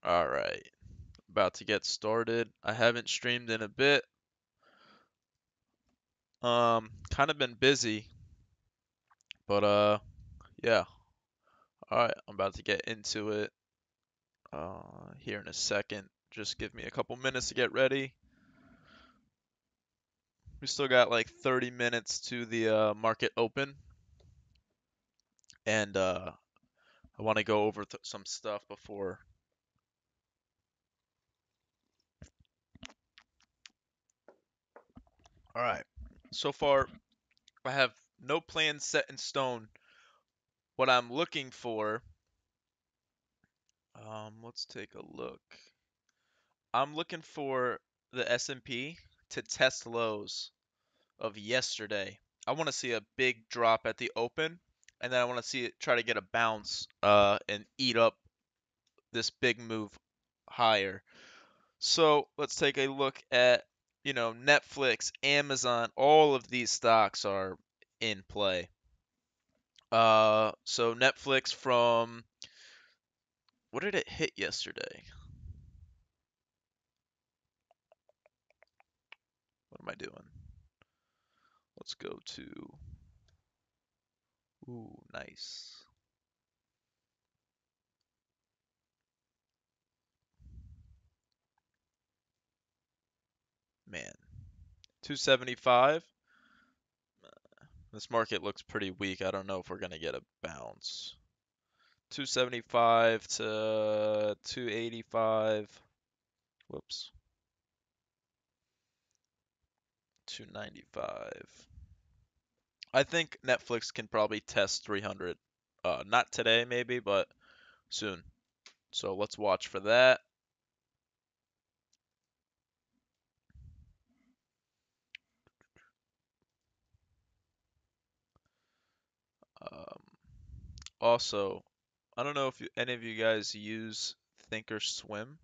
All right, about to get started. I haven't streamed in a bit. Kind of been busy, but yeah. All right, I'm about to get into it here in a second. Just give me a couple minutes to get ready. We still got like 30 minutes to the market open, and I want to go over some stuff before. All right. So far, I have no plans set in stone. What I'm looking for, let's take a look. I'm looking for the S&P to test lows of yesterday. I want to see a big drop at the open, and then I want to see it try to get a bounce and eat up this big move higher. So let's take a look at, Netflix, Amazon, all of these stocks are in play. So Netflix from, what did it hit yesterday? What am I doing? Let's go to, ooh, nice. Man, 275. This market looks pretty weak. I don't know if we're going to get a bounce. 275 to 285. Whoops. 295. I think Netflix can probably test 300. Not today, maybe, but soon. So let's watch for that. Um, Also, I don't know if any of you guys use Thinkorswim,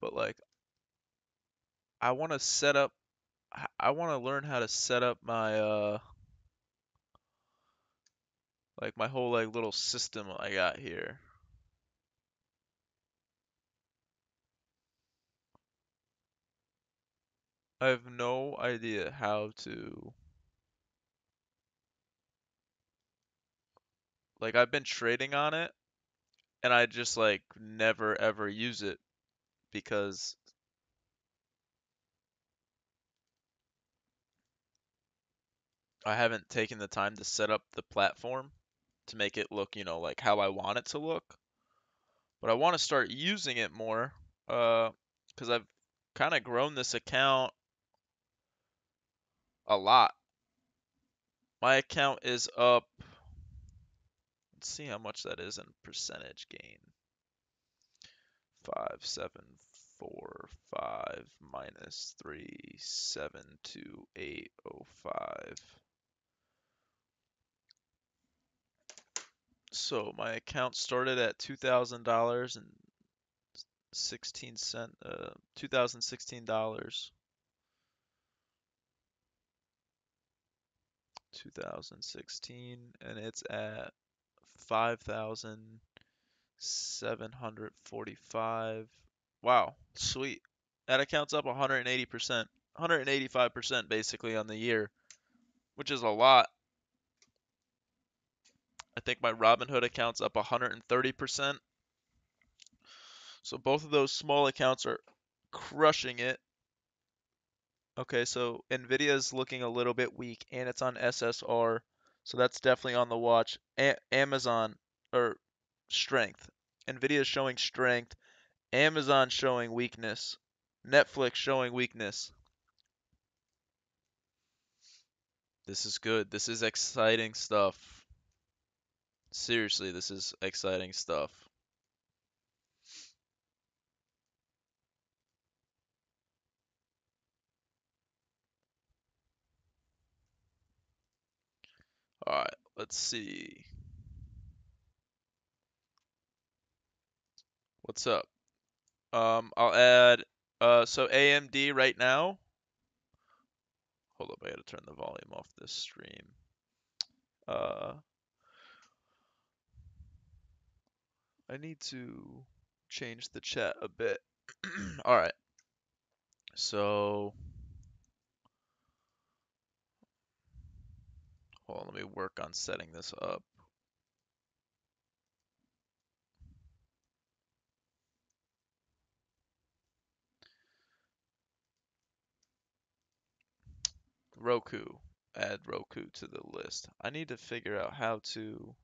but like I want to set up I want to learn how to set up my like my whole like little system I got here. I have no idea how to like I've been trading on it and I just like never ever use it because I haven't taken the time to set up the platform to make it look, like how I want it to look. But I want to start using it more because I've kind of grown this account a lot. My account is up. Let's see how much that is in percentage gain. 5745 minus 372805. So my account started at $2,000 and 16 cent $2016. 2016, and it's at 5,745. Wow, sweet. That account's up 180%, 185% basically on the year, which is a lot. I think my Robinhood account's up 130%. So both of those small accounts are crushing it. Okay, so Nvidia's looking a little bit weak and it's on SSR. So that's definitely on the watch. Amazon or strength. Nvidia's showing strength. Amazon showing weakness. Netflix showing weakness. This is good. This is exciting stuff. Seriously, this is exciting stuff. All right, let's see. What's up? I'll add so AMD right now. Hold up, I gotta turn the volume off this stream. Uh I need to change the chat a bit. All right. So, hold on, let me work on setting this up. Roku. Add Roku to the list. I need to figure out how to.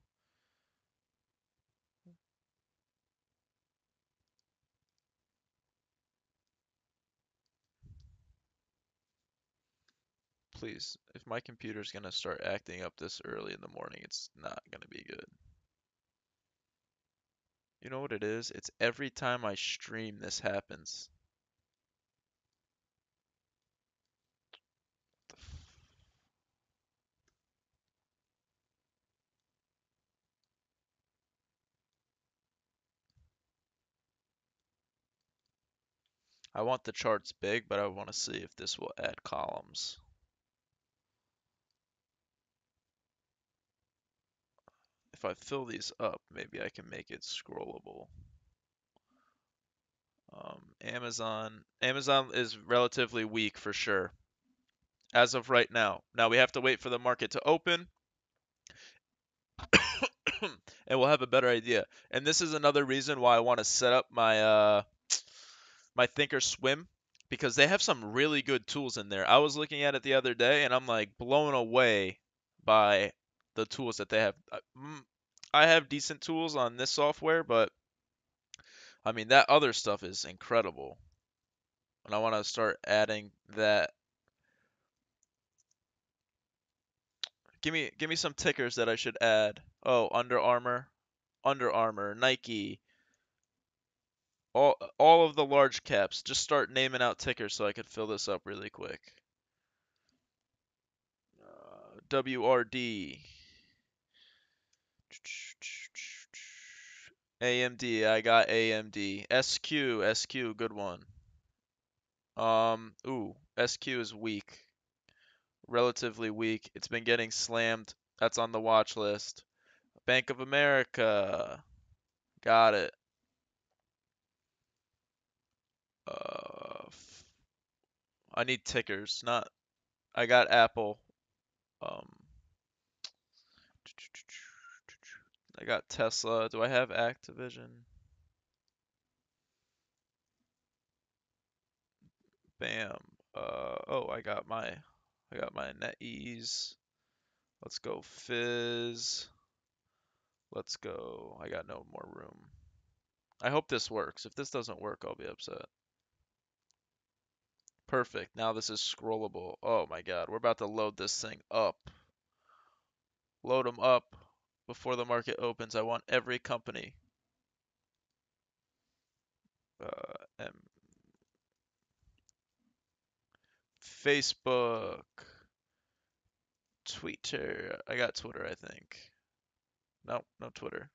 Please, if my computer's gonna start acting up this early in the morning, it's not gonna be good. You know what it is? It's every time I stream this happens. I want the charts big, but I want to see if this will add columns. If I fill these up, maybe I can make it scrollable. Amazon is relatively weak for sure, as of right now. Now we have to wait for the market to open, and we'll have a better idea. And this is another reason why I want to set up my Thinkorswim because they have some really good tools in there. I was looking at it the other day, and I'm like blown away by the tools that they have. I have decent tools on this software, but I mean that other stuff is incredible. And I want to start adding that. Give me some tickers that I should add. Oh, Under Armour, Nike, all of the large caps. Just start naming out tickers so I could fill this up really quick. WRD. AMD, I got AMD. SQ, good one. SQ is weak. Relatively weak. It's been getting slammed. That's on the watch list. Bank of America. Got it. I need tickers, not. I got Apple. Um, I got Tesla. Do I have Activision? Bam. Oh, I got my NetEase. Let's go Fizz. Let's go. I got no more room. I hope this works. If this doesn't work, I'll be upset. Perfect. Now this is scrollable. Oh my God, we're about to load this thing up. Load them up before the market opens. I want every company. And Facebook, Twitter. I got Twitter, I think. Nope, no Twitter.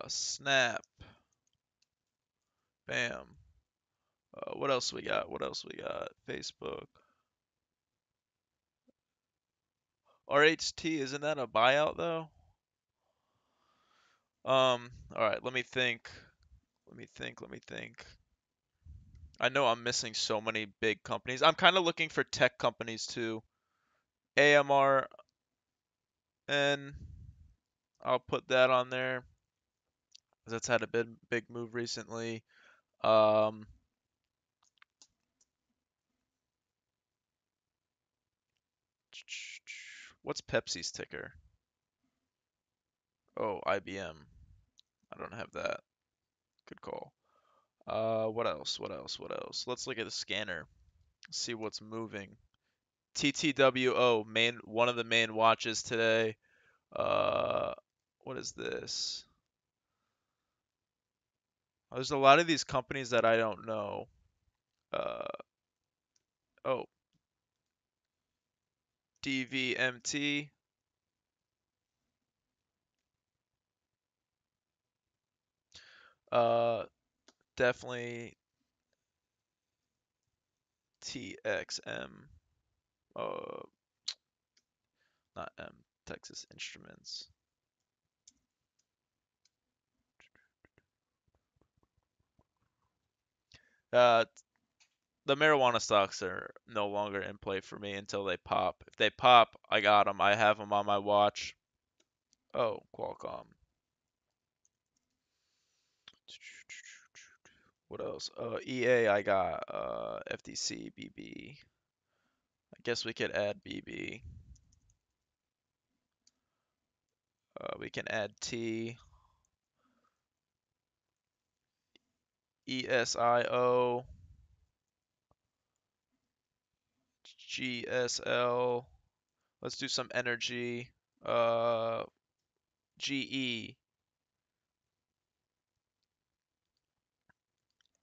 Snap. Bam. What else we got? What else we got? Facebook. RHT, isn't that a buyout though? All right, let me think. Let me think. I know I'm missing so many big companies. I'm kind of looking for tech companies too. AMR, and I'll put that on there. That's had a big move recently. Um, what's Pepsi's ticker? Oh, IBM. I don't have that. Good call. What else? What else? What else? Let's look at the scanner. See what's moving. TTWO, one of the main watches today. Uh, what is this? There's a lot of these companies that I don't know. Uh, oh, DVMT. Uh, definitely TXM. Uh, not M. Texas Instruments. Uh, the marijuana stocks are no longer in play for me until they pop. If they pop, I got them. I have them on my watch. Oh, Qualcomm. What else? EA, I got FTC, BB. I guess we could add BB. We can add T, ESIO, GSL. Let's do some energy. GE,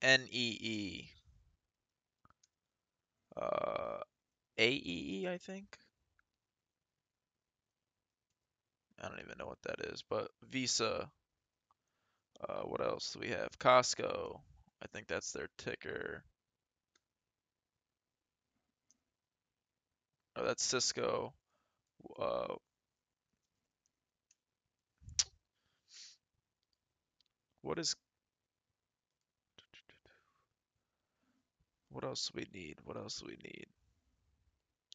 NEE, uh, AEE, I think. I don't even know what that is, but Visa. What else do we have? Costco. I think that's their ticker. Oh, that's Cisco. Uh, what is? What else do we need? What else do we need?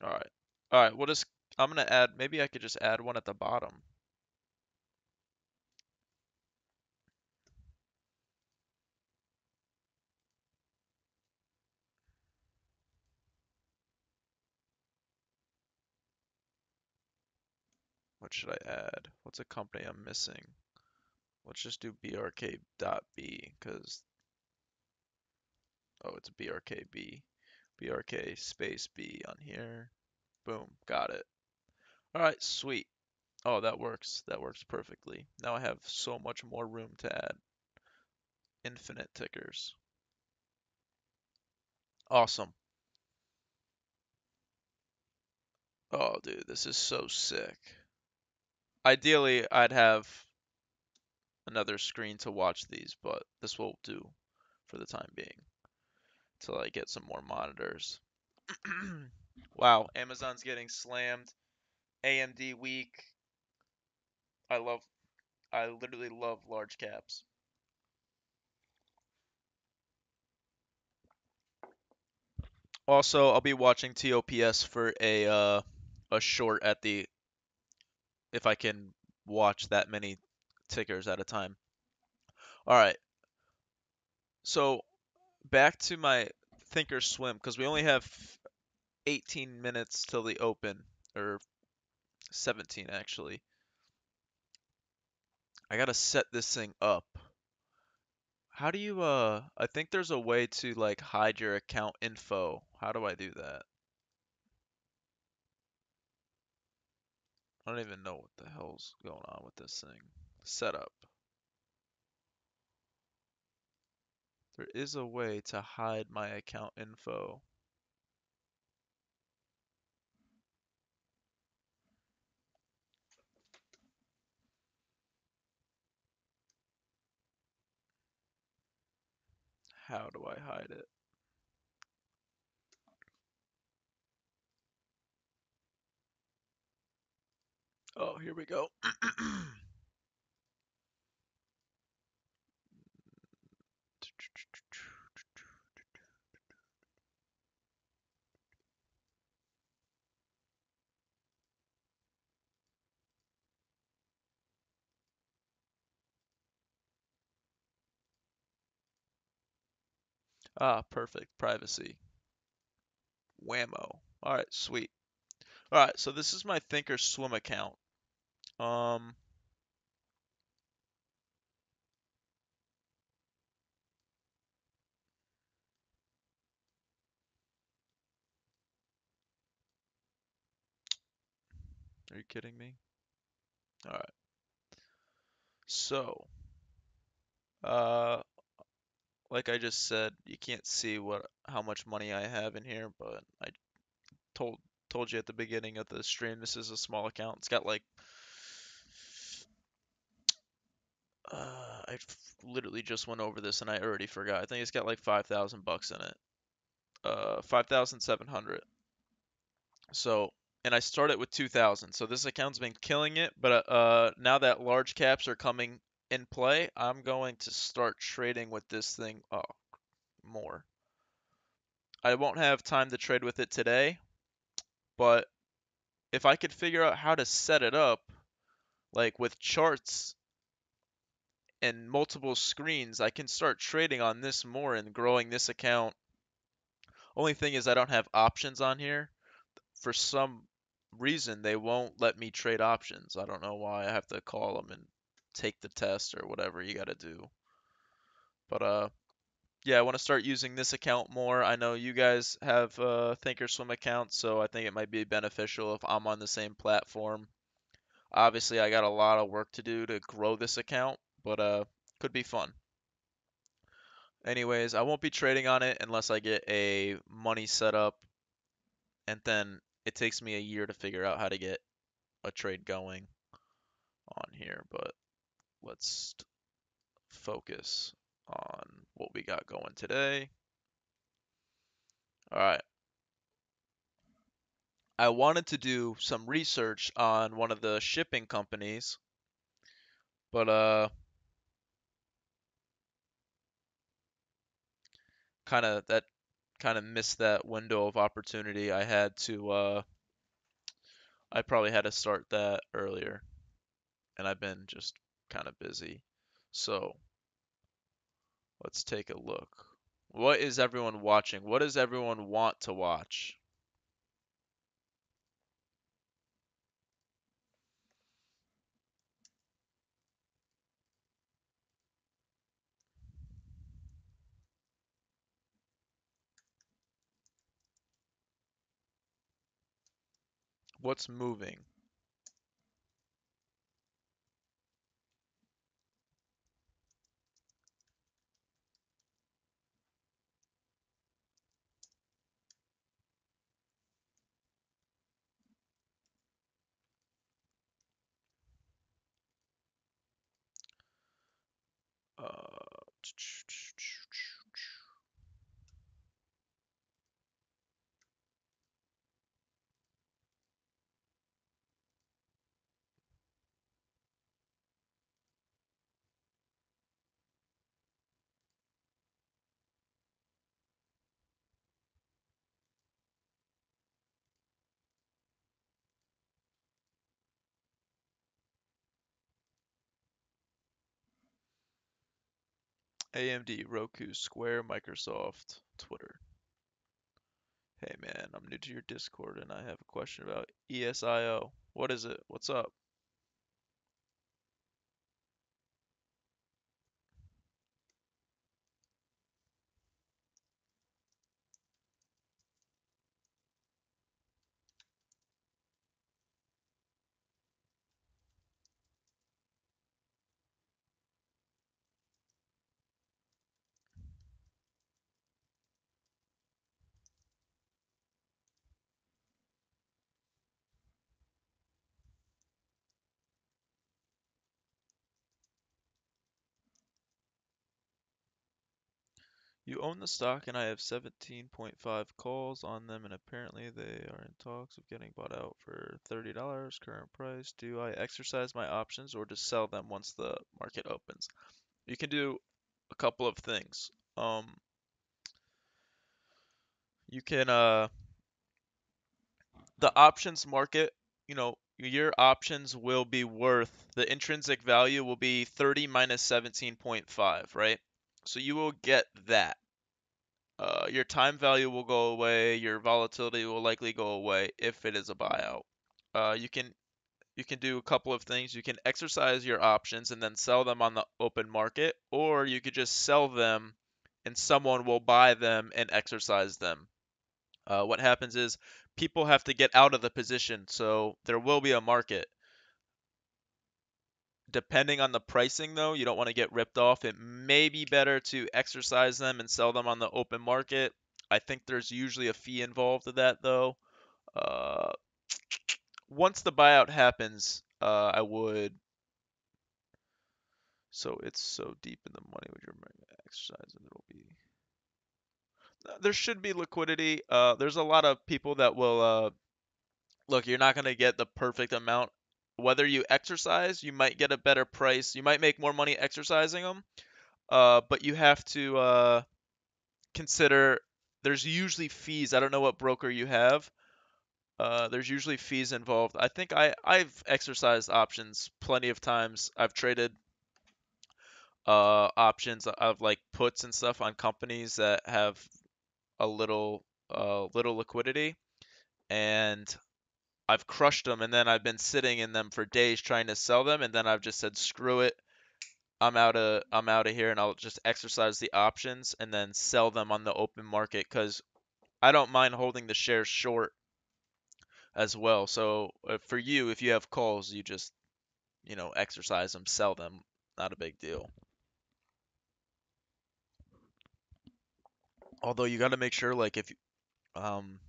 All right. All right. What is? I'm gonna add. Maybe I could just add one at the bottom. What should I add? What's a company I'm missing? Let's just do brk.b because oh, it's brkb. brk space b on here. Boom, got it. All right, sweet. Oh, that works. That works perfectly. Now I have so much more room to add infinite tickers. Awesome. Oh, dude, this is so sick. Ideally, I'd have another screen to watch these, but this will do for the time being till I get some more monitors. Wow, Amazon's getting slammed. AMD weak. I love, I literally love large caps. Also, I'll be watching TOPS for a short at the if I can watch that many tickers at a time. All right, so back to my Thinkorswim because we only have 18 minutes till the open, or 17 actually. I gotta set this thing up. How do you I think there's a way to like hide your account info. How do I do that? I don't even know what the hell's going on with this thing. Setup. There is a way to hide my account info. How do I hide it? Oh, here we go. Ah, perfect. Privacy. Whammo. All right, sweet. All right, so this is my Thinkorswim account. Um, are you kidding me? All right. So, uh, like I just said, you can't see what how much money I have in here, but I told told you at the beginning of the stream this is a small account. It's got like literally just went over this and I already forgot. I think it's got like 5,000 bucks in it. 5,700. So, and I started with 2,000. So this account's been killing it, but now that large caps are coming in play, I'm going to start trading with this thing more. I won't have time to trade with it today, but if I could figure out how to set it up, like with charts and multiple screens, I can start trading on this more and growing this account. Only thing is I don't have options on here. For some reason, they won't let me trade options. I don't know why. I have to call them and take the test or whatever you got to do. But yeah, I want to start using this account more. I know you guys have Thinkorswim accounts, so I think it might be beneficial if I'm on the same platform. Obviously, I got a lot of work to do to grow this account, but could be fun. Anyways, I won't be trading on it unless I get a money set up, and then it takes me a year to figure out how to get a trade going on here. But let's focus on what we got going today. All right. I wanted to do some research on one of the shipping companies, but that kind of missed that window of opportunity. I probably had to start that earlier, and I've been just kind of busy. So, let's take a look. What is everyone watching? What does everyone want to watch? What's moving? Uh, AMD, Roku, Square, Microsoft, Twitter. Hey man, I'm new to your Discord and I have a question about ESIO. What is it? What's up? You own the stock and I have 17.5 calls on them and apparently they are in talks of getting bought out for $30 current price. Do I exercise my options or just sell them once the market opens? You can do a couple of things. You can the options market, your options will be worth the intrinsic value will be 30 minus 17.5, right? So you will get that. Your time value will go away, your volatility will likely go away if it is a buyout. Uh, you can you can do a couple of things. You can exercise your options and then sell them on the open market, or you could just sell them and someone will buy them and exercise them. What happens is people have to get out of the position, so there will be a market. Depending on the pricing, though, you don't want to get ripped off. It may be better to exercise them and sell them on the open market. I think there's usually a fee involved with that, though. Uh, Once the buyout happens, I would. So it's so deep in the money with your exercise, and it'll be. There should be liquidity. There's a lot of people that will look, you're not going to get the perfect amount. Whether you exercise, you might get a better price. You might make more money exercising them, but you have to consider there's usually fees. I don't know what broker you have. There's usually fees involved. I think I've exercised options plenty of times. I've traded options of like puts and stuff on companies that have a little liquidity, and I've crushed them, and then I've been sitting in them for days trying to sell them, and then I've just said screw it. I'm out of here, and I'll just exercise the options and then sell them on the open market because I don't mind holding the shares short as well. So for you, if you have calls, you just exercise them, sell them. Not a big deal. Although you got to make sure, um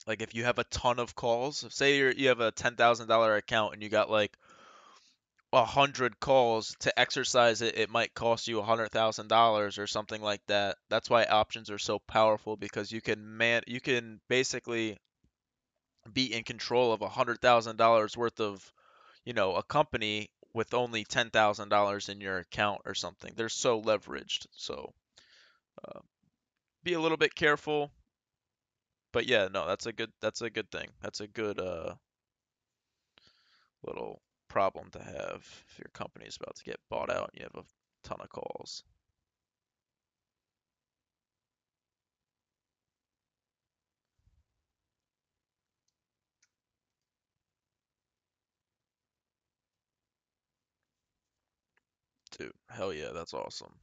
like if you have a ton of calls, say you have a $10,000 account and you got like 100 calls to exercise it, it might cost you $100,000 or something like that. That's why options are so powerful because you can basically be in control of $100,000 worth of a company with only $10,000 in your account or something. They're so leveraged. So uh, be a little bit careful. But yeah, no, that's a good thing. That's a good little problem to have if your company is about to get bought out and you have a ton of calls. Dude, hell yeah, that's awesome.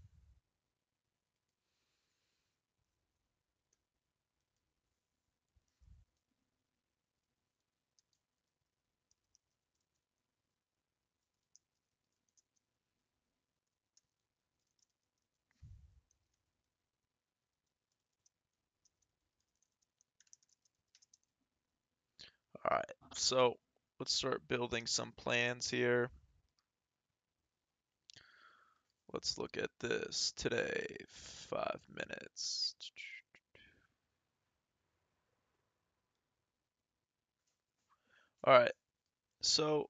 All right, so let's start building some plans here. Let's look at this today. 5 minutes. All right, so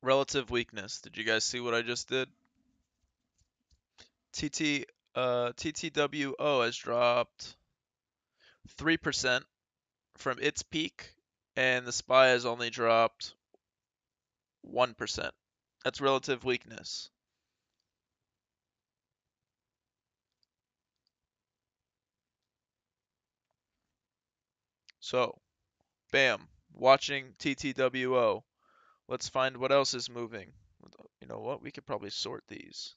relative weakness. Did you guys see what I just did? TTWO has dropped 3% from its peak, and the SPY has only dropped 1%. That's relative weakness. So, bam, watching TTWO. Let's find what else is moving. You know what? We could probably sort these.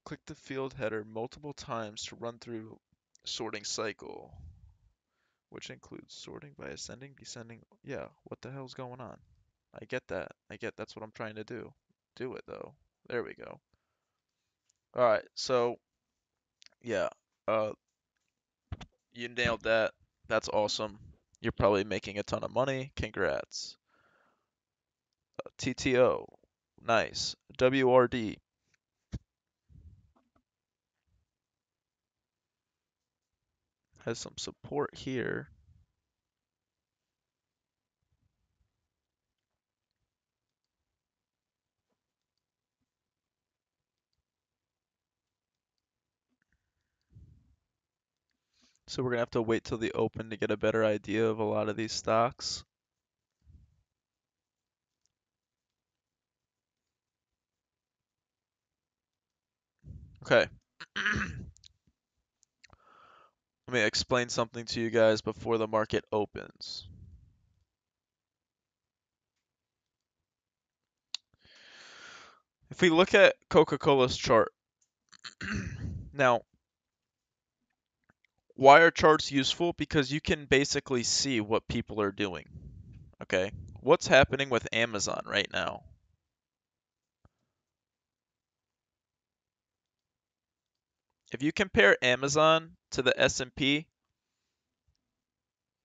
Click the field header multiple times to run through sorting cycle, which includes sorting by ascending, descending. Yeah, what the hell's going on? I get that. That's what I'm trying to do. Do it though. There we go. All right, so yeah, uh, you nailed that. That's awesome. You're probably making a ton of money. Congrats. TTO, nice. WRD has some support here. So we're gonna have to wait till the open to get a better idea of a lot of these stocks. Okay. Let me explain something to you guys before the market opens. If we look at Coca-Cola's chart, now, why are charts useful? Because you can basically see what people are doing. Okay? What's happening with Amazon right now? If you compare Amazon to the S&P,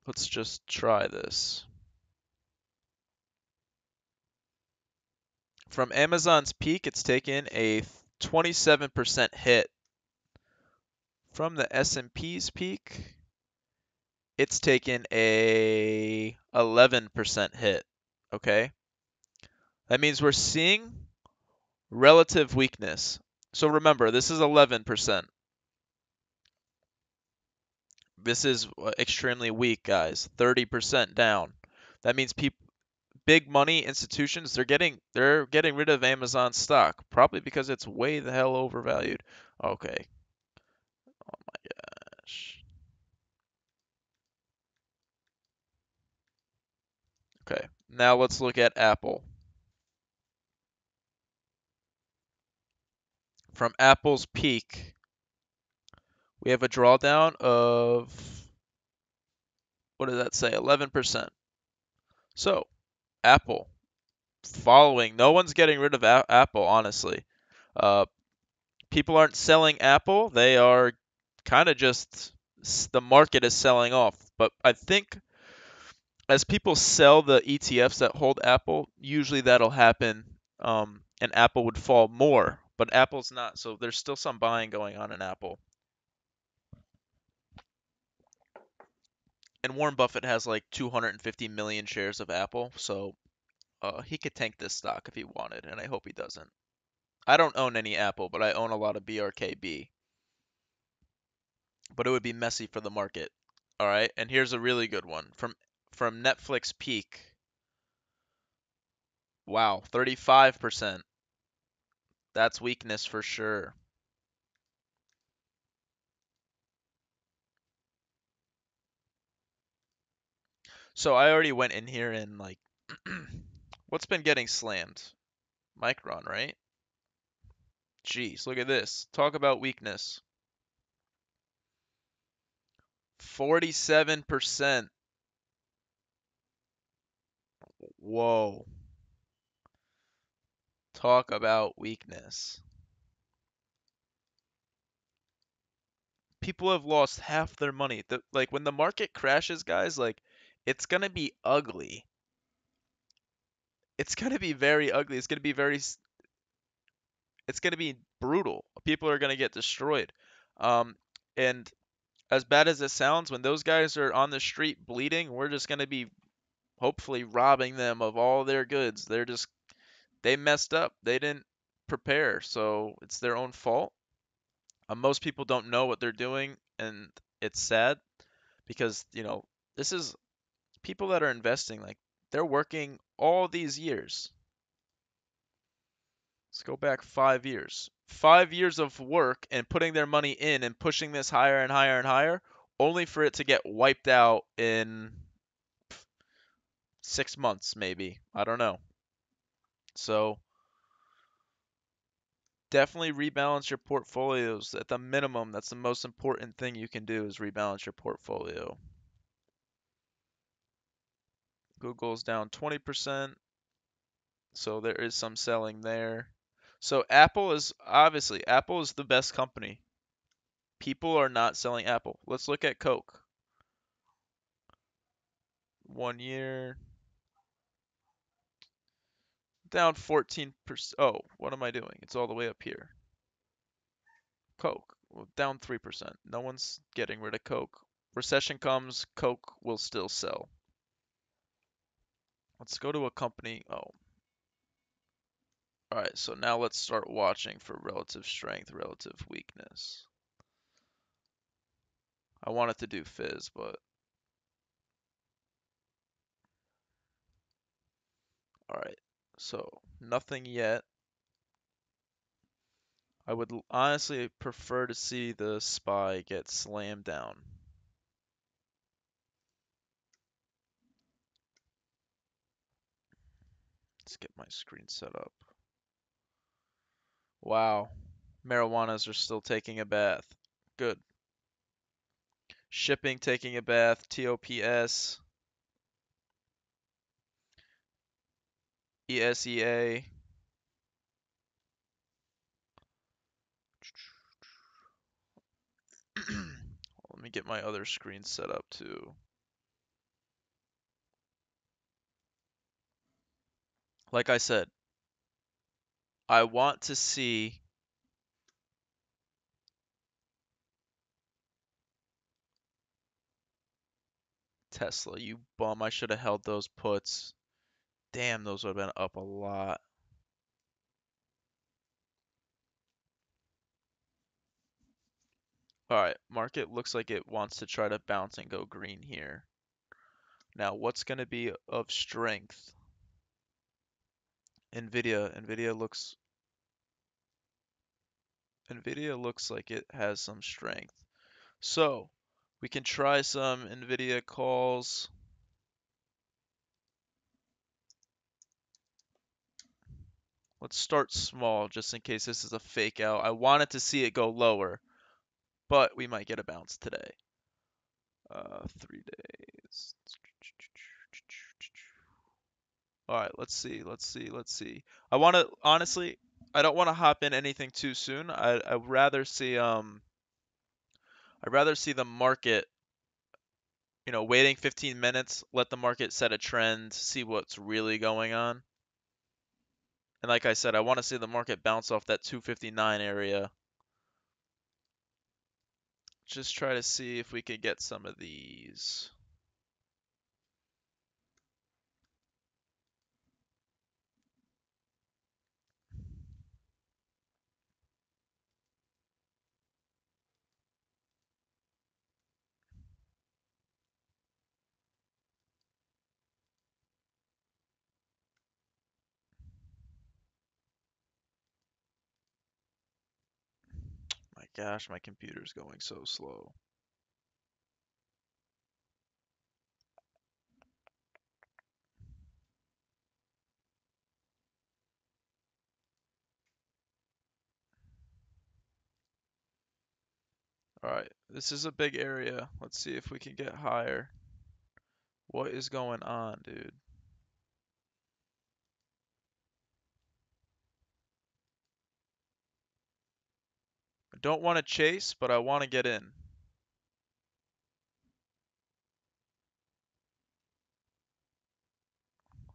let's just try this. From Amazon's peak, it's taken a 27% hit. From the S&P's peak, it's taken a 11% hit. Okay? That means we're seeing relative weakness. So remember, this is 11%. This is extremely weak, guys. 30% down. That means big money institutions, they're getting rid of Amazon stock, probably because it's way the hell overvalued. Okay. Oh my gosh. Okay. Now let's look at Apple. From Apple's peak, we have a drawdown of, what does that say? 11%. So, Apple following, no one's getting rid of Apple, honestly. Uh, People aren't selling Apple. They are kind of just, the market is selling off. But I think as people sell the ETFs that hold Apple, usually that'll happen, and Apple would fall more. But Apple's not, so there's still some buying going on in Apple. And Warren Buffett has like 250 million shares of Apple, so he could tank this stock if he wanted, and I hope he doesn't. I don't own any Apple, but I own a lot of BRKB. But it would be messy for the market. All right, and here's a really good one from Netflix peak. Wow, 35%. That's weakness for sure. So I already went in here and like, what's been getting slammed? Micron, right? Jeez, look at this. Talk about weakness. 47%. Whoa. Talk about weakness. People have lost half their money. Like when the market crashes, guys, like it's gonna be ugly. It's gonna be very ugly. It's gonna be brutal. People are gonna get destroyed. And as bad as it sounds, when those guys are on the street bleeding, we're just gonna be hopefully robbing them of all their goods. They messed up. They didn't prepare, so it's their own fault. Most people don't know what they're doing, and it's sad because, this is people that are investing, like, they're working all these years. Let's go back 5 years. 5 years of work and putting their money in and pushing this higher and higher and higher, only for it to get wiped out in 6 months, maybe. I don't know. So definitely rebalance your portfolios at the minimum. That's the most important thing you can do is rebalance your portfolio. Google's down 20%, so there is some selling there. So Apple is the best company. People are not selling Apple. Let's look at Coke. 1 year down 14%. Oh, what am I doing? It's all the way up here. Coke, well, down 3%. No one's getting rid of Coke. Recession comes, Coke will still sell. Let's go to a company. Oh, all right. So now let's start watching for relative strength, relative weakness. I wanted to do Fizz, but all right. So nothing yet. I would honestly prefer to see the SPY get slammed down. Let's get my screen set up. Wow. Marijuanas are still taking a bath. Good. Shipping taking a bath. TOPS. ESEA. Let me get my other screen set up too. Like I said, I want to see Tesla, you bum. I should have held those puts. Damn, those would have been up a lot. Alright, market looks like it wants to try to bounce and go green here. Now, what's going to be of strength? Nvidia looks like it has some strength. So, we can try some Nvidia calls. Let's start small just in case this is a fake out. I wanted to see it go lower, but we might get a bounce today. 3 days. All right, let's see. I want to honestly, I don't want to hop in anything too soon. I'd rather see the market, waiting 15 minutes, let the market set a trend, see what's really going on. And like I said, I want to see the market bounce off that 259 area. Just try to see if we can get some of these. My gosh, my computer's going so slow. Alright, this is a big area. Let's see if we can get higher. What is going on, dude? I don't want to chase, but I want to get in.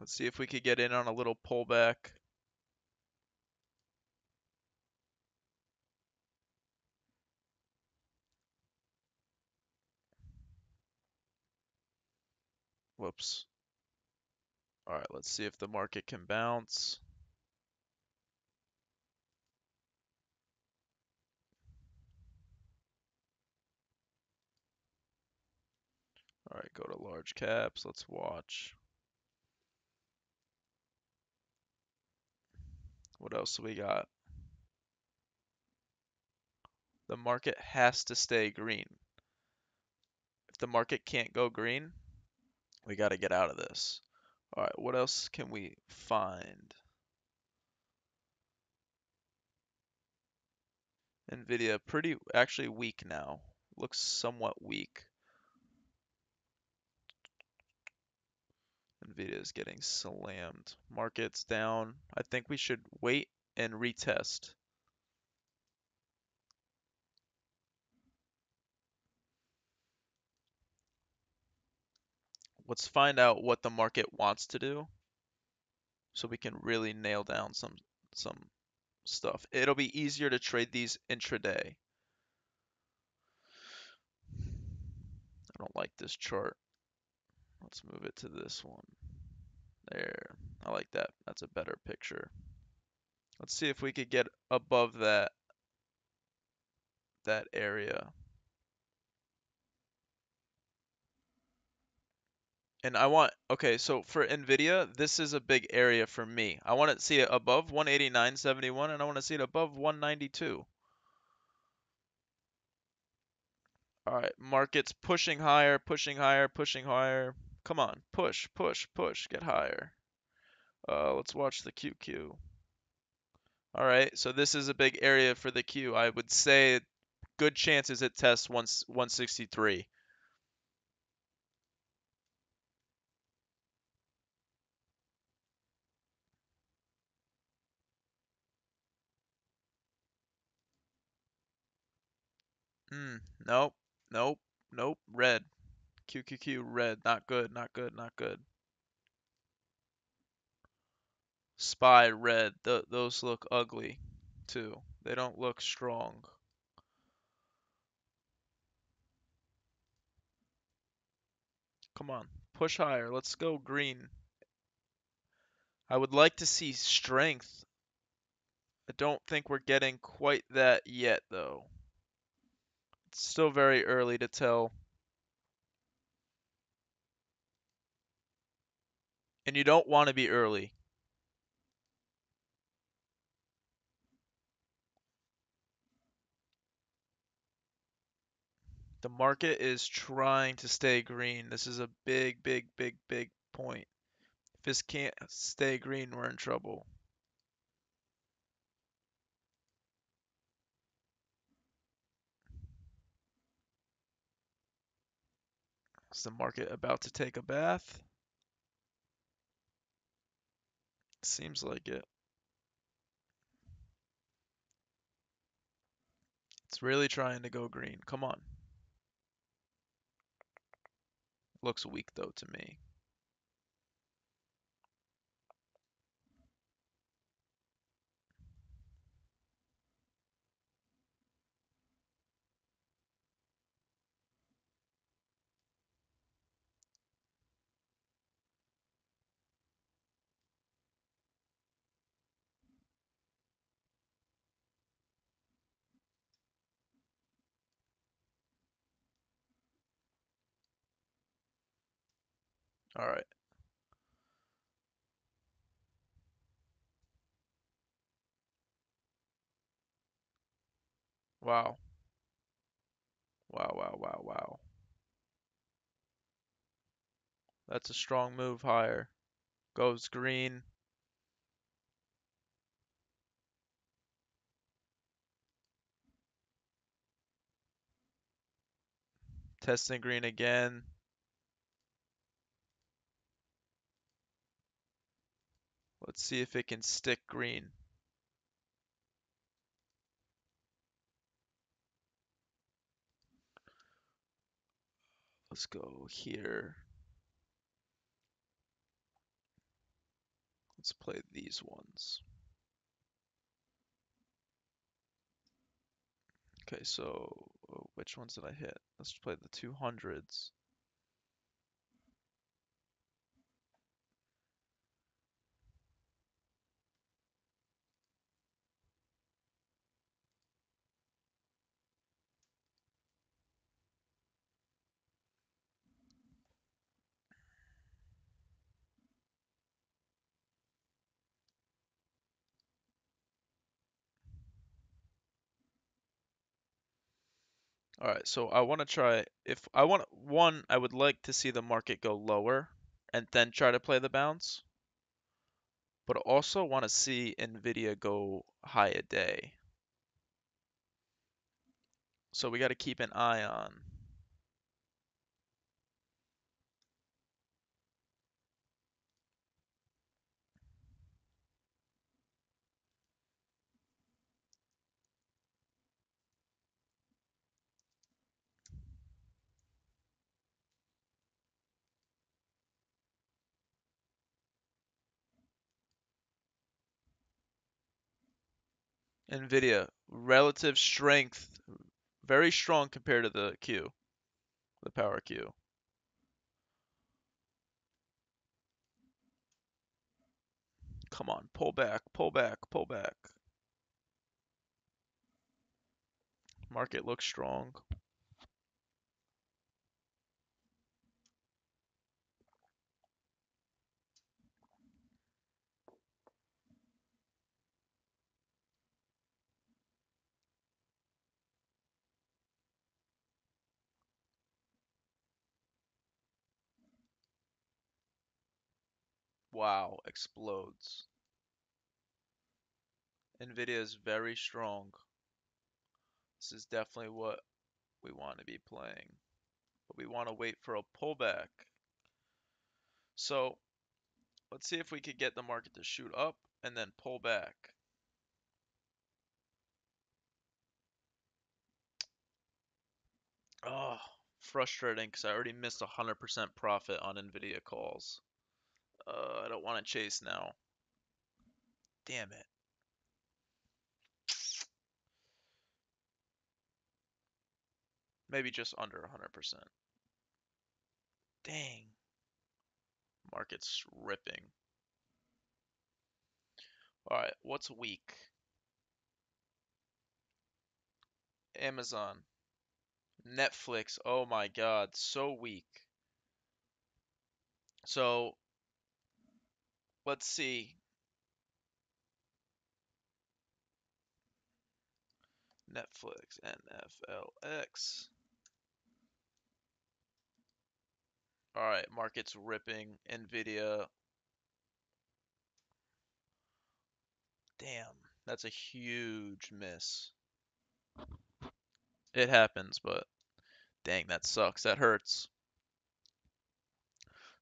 Let's see if we could get in on a little pullback. Whoops. Alright, let's see if the market can bounce. Alright, go to large caps. Let's watch. What else do we got? The market has to stay green. If the market can't go green, we got to get out of this. Alright, what else can we find? Nvidia, pretty actually weak now. Looks somewhat weak. Nvidia is getting slammed. Market's down. I think we should wait and retest. Let's find out what the market wants to do so we can really nail down some stuff. It'll be easier to trade these intraday. I don't like this chart. Let's move it to this one. There. I like that. That's a better picture. Let's see if we could get above that area. And okay, so for Nvidia, this is a big area for me. I want to see it above 189.71 and I want to see it above 192. All right, market's pushing higher, pushing higher, pushing higher. Come on, push, push, push, get higher. Let's watch the QQ. All right, so this is a big area for the Q. I would say good chances it tests 163. Nope, nope, nope, red. QQQ, red. Not good, not good, not good. Spy, red. Those look ugly, too. They don't look strong. Come on. Push higher. Let's go green. I would like to see strength. I don't think we're getting quite that yet, though. It's still very early to tell. And you don't want to be early. The market is trying to stay green. This is a big, big, big, big point. If this can't stay green, we're in trouble. Is the market about to take a bath? Seems like it. It's really trying to go green. Come on. Looks weak though to me. All right. Wow. Wow, wow, wow, wow. That's a strong move higher. Goes green. Testing green again. Let's see if it can stick green. Let's go here. Let's play these ones. Okay, so which ones did I hit? Let's play the 200s. All right, so I want to try, if I want one, I would like to see the market go lower and then try to play the bounce, but also want to see Nvidia go high a day. So we got to keep an eye on. Nvidia, relative strength, very strong compared to the Q, the power Q. Come on, pull back, pull back, pull back. Market looks strong. Wow, explodes. Nvidia is very strong. This is definitely what we want to be playing. But we want to wait for a pullback. So let's see if we could get the market to shoot up and then pull back. Oh, frustrating because I already missed 100% profit on Nvidia calls. I don't want to chase now. Damn it. Maybe just under 100%. Dang. Market's ripping. All right, what's weak? Amazon, Netflix. Oh my God, so weak. So let's see. Netflix, NFLX. All right, market's ripping. Nvidia. Damn, that's a huge miss. It happens, but dang, that sucks. That hurts.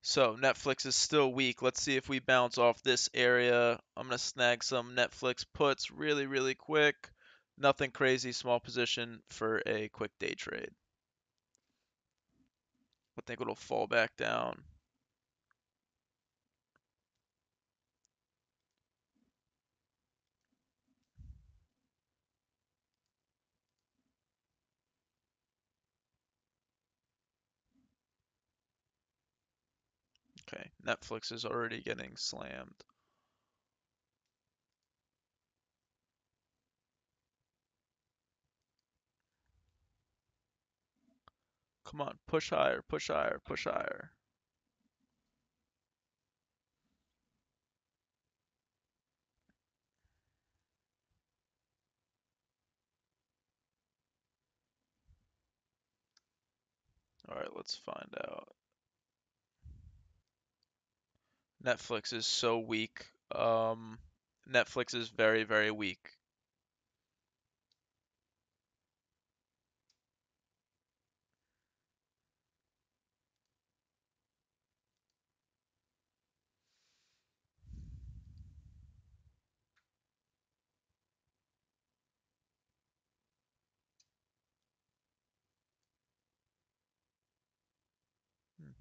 So Netflix is still weak. Let's see if we bounce off this area. I'm gonna snag some Netflix puts really, really quick. Nothing crazy, small position for a quick day trade. I think it'll fall back down. Okay, Netflix is already getting slammed. Come on, push higher, push higher, push higher. All right, let's find out. Netflix is so weak. Netflix is very, very weak.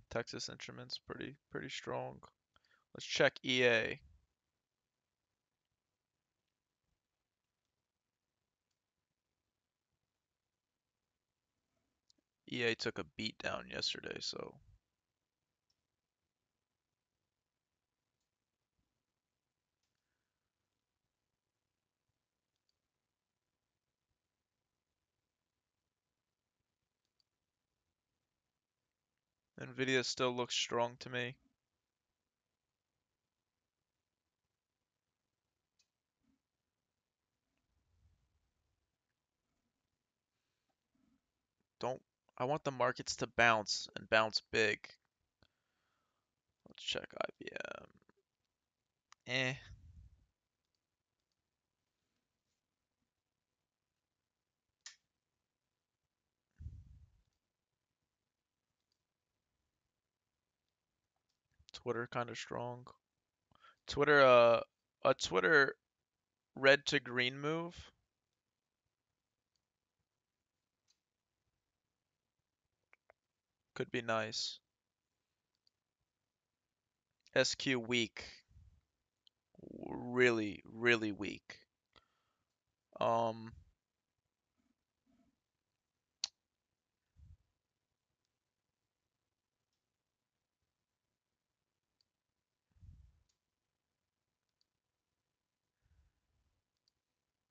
Texas Instruments pretty strong. Let's check EA. EA took a beat down yesterday, so Nvidia still looks strong to me. Don't I want the markets to bounce and bounce big. Let's check IBM. Eh, Twitter kind of strong. Twitter a Twitter red to green move could be nice. SQ weak. Really, really weak. Um,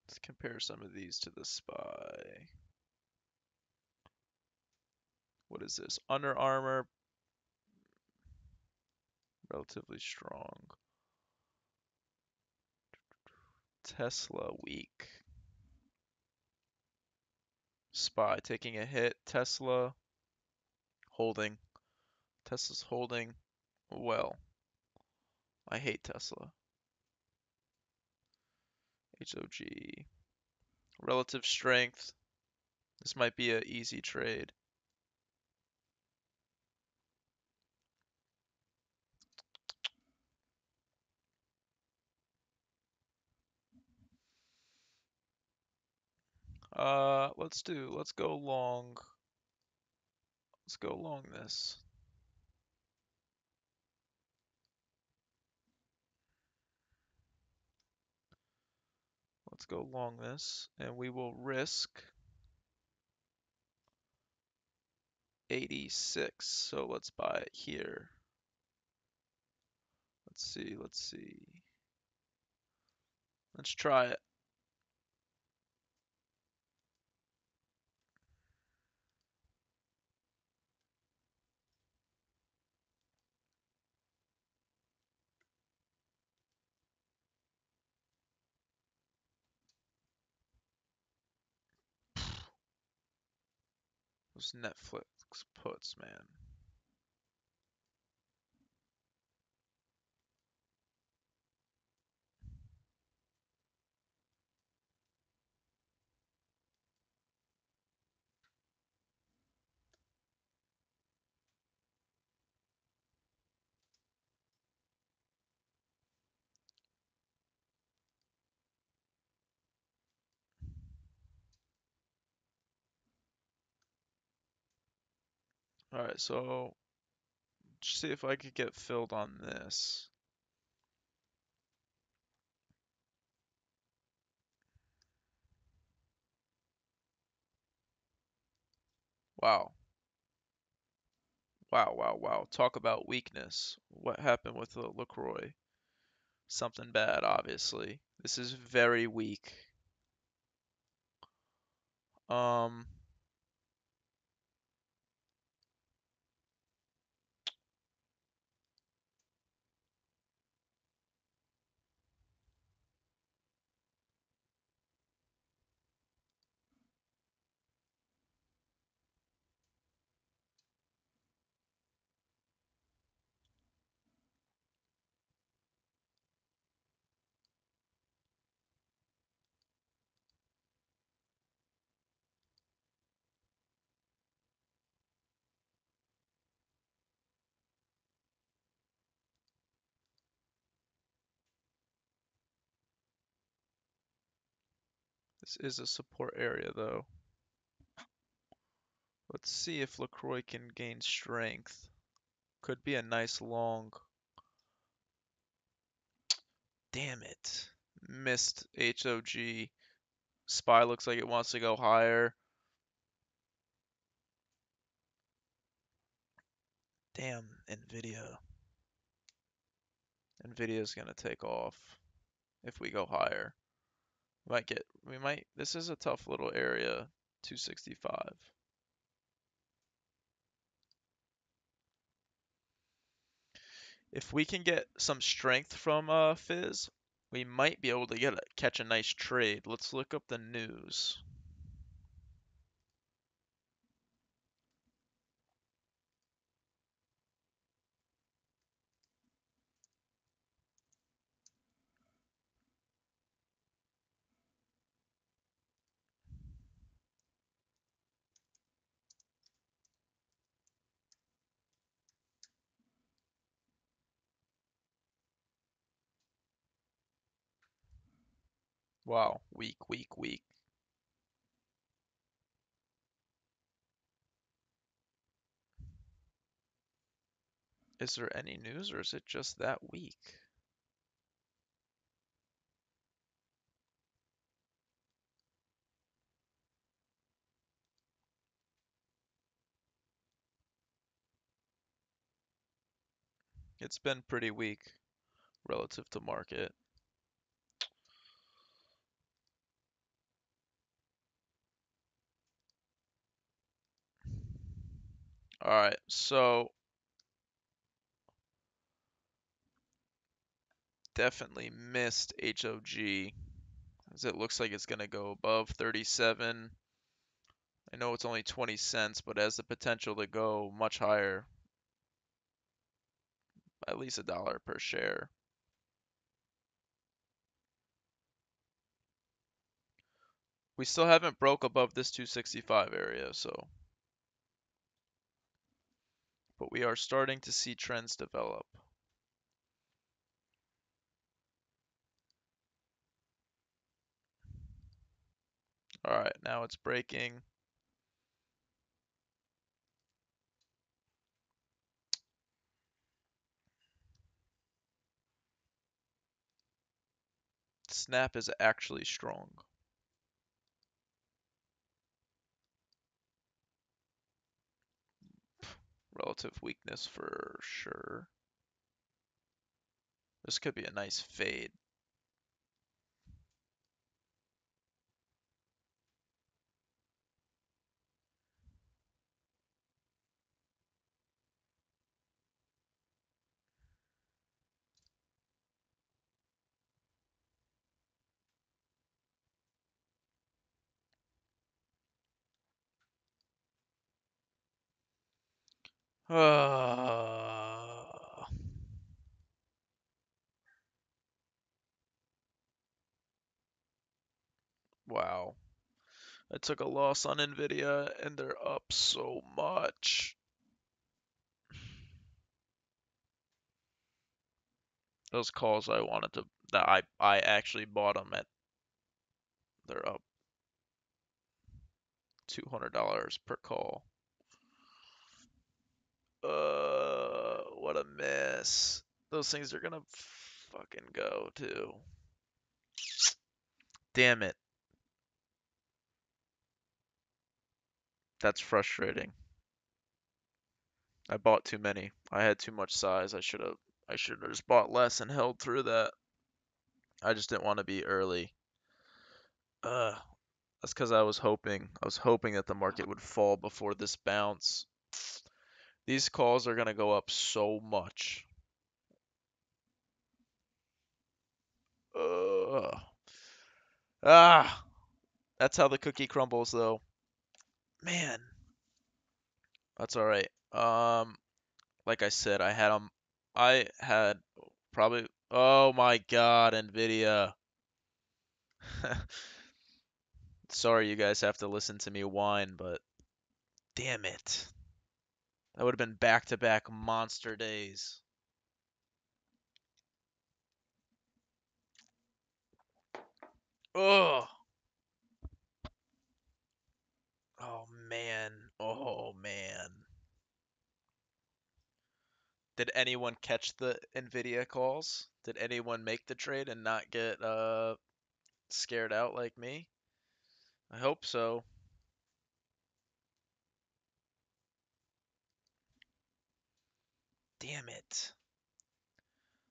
let's compare some of these to the SPY. What is this? Under Armour, relatively strong. Tesla weak. SPY taking a hit. Tesla holding. Tesla's holding well. I hate Tesla. HOG. Relative strength. This might be an easy trade. Let's go long. Let's go long this. Let's go long this, and we will risk 86, so let's buy it here. Let's see. Let's try it. Those Netflix puts, man. Alright, so see if I could get filled on this. Wow. Wow, wow, wow. Talk about weakness. What happened with the LaCroix? Something bad, obviously. This is very weak. Um, this is a support area, though. Let's see if LaCroix can gain strength. Could be a nice long. Damn it. Missed HOG. SPY looks like it wants to go higher. Damn, Nvidia. Nvidia's gonna take off if we go higher. This is a tough little area, 265. If we can get some strength from Fizz, we might be able to catch a nice trade. Let's look up the news. Wow, weak, weak, weak. Is there any news or is it just that weak? It's been pretty weak relative to market. Alright, so definitely missed HOG as it looks like it's going to go above 37. I know it's only 20 cents, but has the potential to go much higher, at least $1 per share. We still haven't broke above this 265 area, so but we are starting to see trends develop. All right, now it's breaking. Snap is actually strong. relative weakness for sure. This could be a nice fade. Ah, wow. I took a loss on Nvidia and they're up so much. Those calls I wanted to that I actually bought them at, they're up $200 per call. What a mess. Those things are gonna fucking go too. Damn it. That's frustrating. I bought too many. I had too much size. I should have just bought less and held through that. I just didn't want to be early. Uh, that's because I was hoping that the market would fall before this bounce. These calls are gonna go up so much. Ugh. Ah, that's how the cookie crumbles though. Man, that's all right. Like I said, I had probably, oh my God, Nvidia. Sorry you guys have to listen to me whine, but damn it. That would have been back-to-back monster days. Ugh. Oh man. Oh man. Did anyone catch the Nvidia calls? Did anyone make the trade and not get scared out like me? I hope so. Damn it.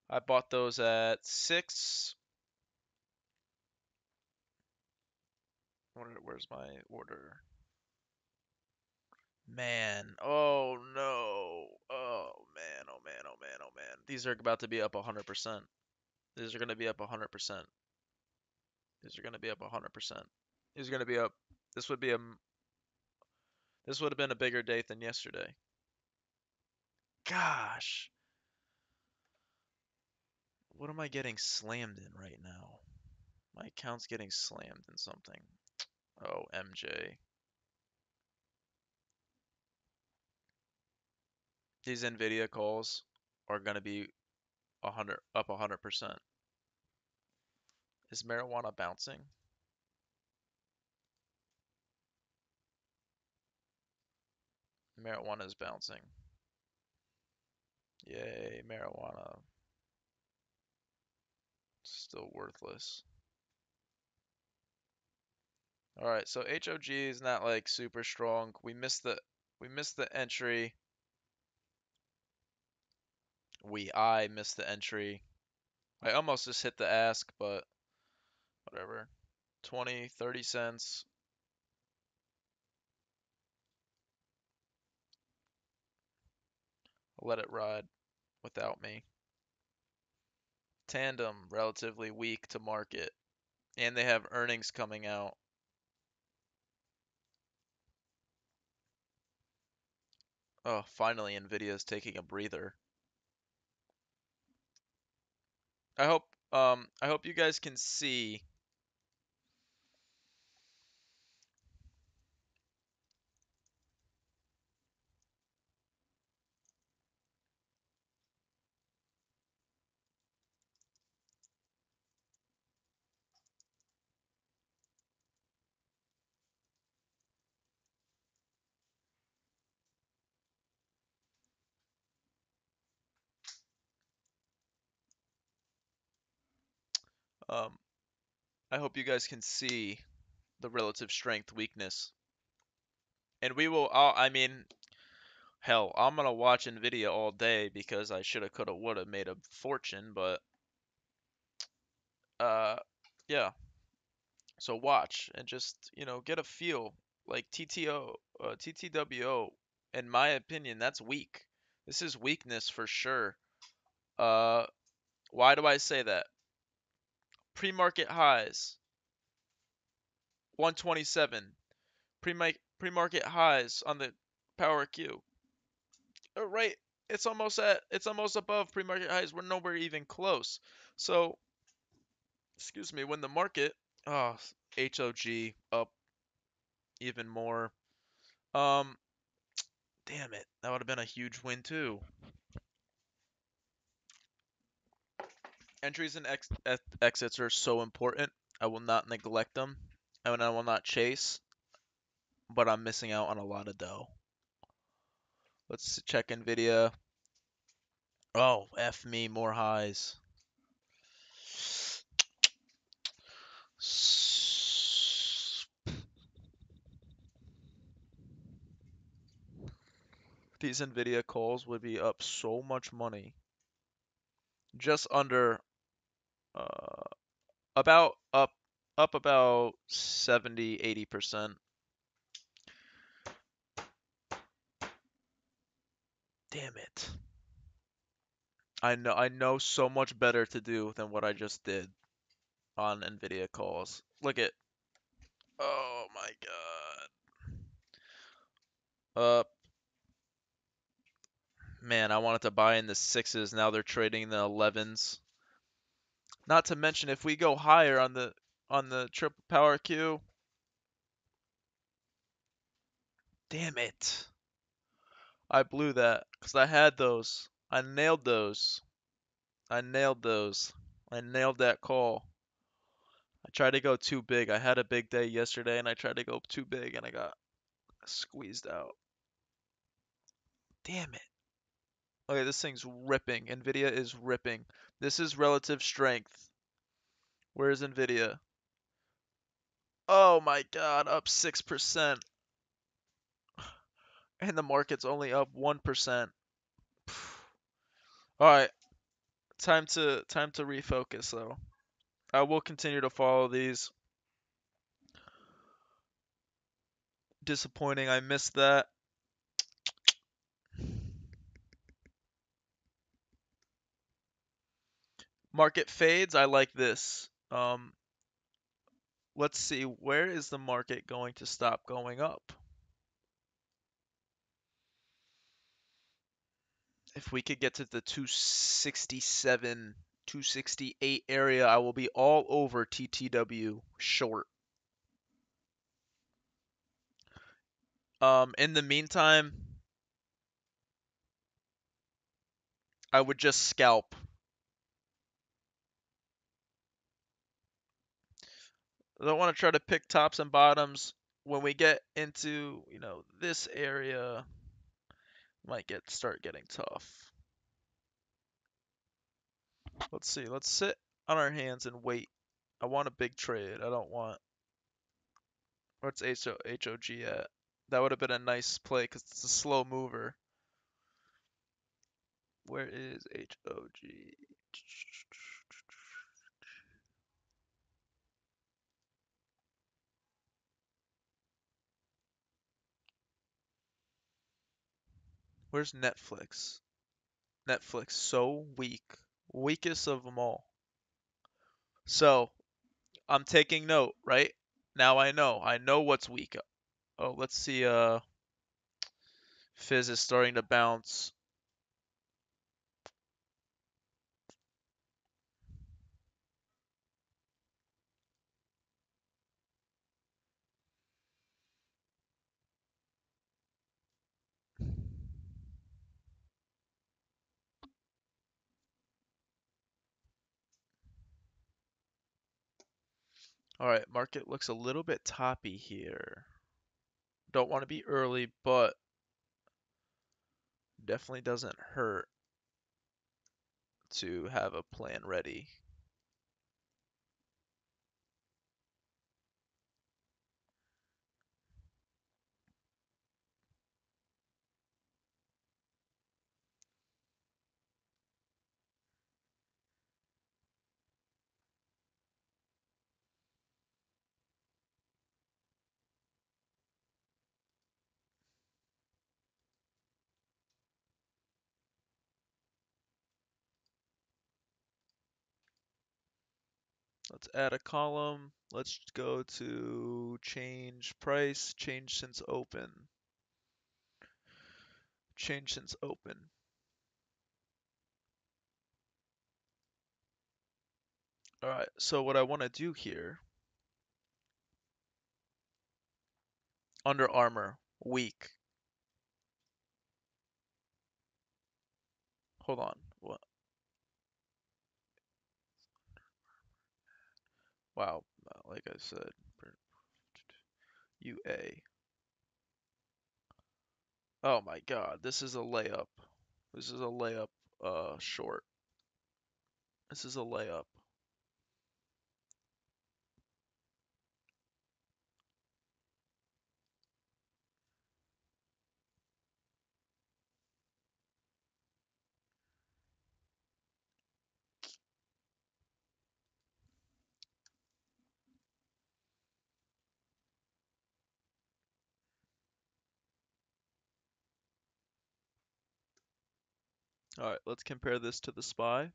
I bought those at 6. Where's my order? Man. Oh no. Oh man. Oh man. Oh man. Oh man. These are about to be up 100%. These are going to be up 100%. These are going to be up 100%. These are going to be up. This would be a this would have been a bigger date than yesterday. Gosh. What am I getting slammed in right now? My account's getting slammed in something. Oh, MJ. These Nvidia calls are gonna be 100%. Is marijuana bouncing? Marijuana is bouncing. Yay, marijuana. Still worthless. All right, so HOG is not like super strong. We missed the entry. I missed the entry. I almost just hit the ask, but whatever. 20, 30 cents. I'll let it ride without me. Tandem, relatively weak to market. And they have earnings coming out. Oh, finally Nvidia's taking a breather. I hope you guys can see. Um, I hope you guys can see the relative strength weakness. And we will. I mean, Hell, I'm gonna watch Nvidia all day because I shoulda, coulda, woulda made a fortune, but uh, yeah. So watch and just, get a feel. Like TTWO, in my opinion, that's weak. This is weakness for sure. Uh, why do I say that? Pre-market highs, 127. Pre-market highs on the power Q. Right, it's almost above pre-market highs. We're nowhere even close. So, excuse me, when the market, oh, HOG up even more. Um, damn it, that would have been a huge win too. Entries and exits are so important. I will not neglect them, and I will not chase, but I'm missing out on a lot of dough. Let's check Nvidia. Oh, F me, more highs. These Nvidia calls would be up so much money. Just under, uh, about up about 70-80%. Damn it. I know so much better to do than what I just did on Nvidia calls. Look at, oh my god. Man, I wanted to buy in the sixes. Now they're trading the 11s. Not to mention if we go higher on the triple power Q. Damn it. I blew that because I had those. I nailed those. I nailed those. I nailed that call. I tried to go too big. I had a big day yesterday and I tried to go too big and I got squeezed out. Damn it. Okay, this thing's ripping. Nvidia is ripping. This is relative strength. Where's Nvidia? Oh my god, up 6%. And the market's only up 1%. All right, time to refocus though. I will continue to follow these. Disappointing, I missed that. Market fades, I like this. Let's see, where is the market going to stop going up? If we could get to the 267, 268 area, I will be all over TTW short. In the meantime, I would just scalp. I don't want to try to pick tops and bottoms. When we get into, this area, might start getting tough. Let's see. Let's sit on our hands and wait. I want a big trade. I don't want. What's HOG at? That would have been a nice play because it's a slow mover. Where is HOG? Where's Netflix? Netflix, so weak. Weakest of them all. So, I'm taking note, right? Now I know. I know what's weak. Oh, let's see. Fizz is starting to bounce. All right, market looks a little bit toppy here. Don't want to be early, but definitely doesn't hurt to have a plan ready. Let's add a column. Let's go to change price, change since open. Change since open. All right, so what I want to do here, Under Armour, week. Hold on. What? Wow, like I said, UA. Oh my God, this is a layup. This is a layup short. This is a layup. All right, let's compare this to the SPY.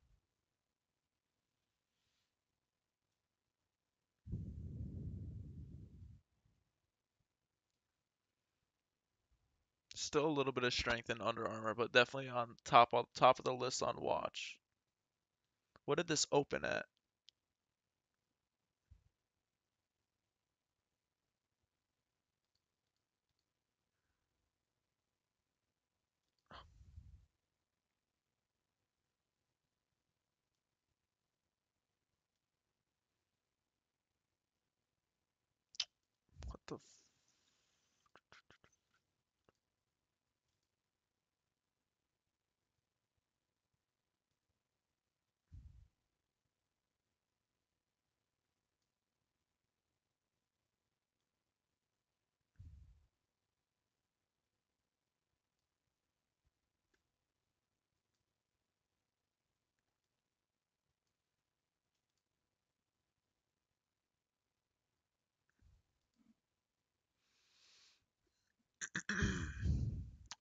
Still a little bit of strength in Under Armour, but definitely on top of the list on watch. What did this open at? What the?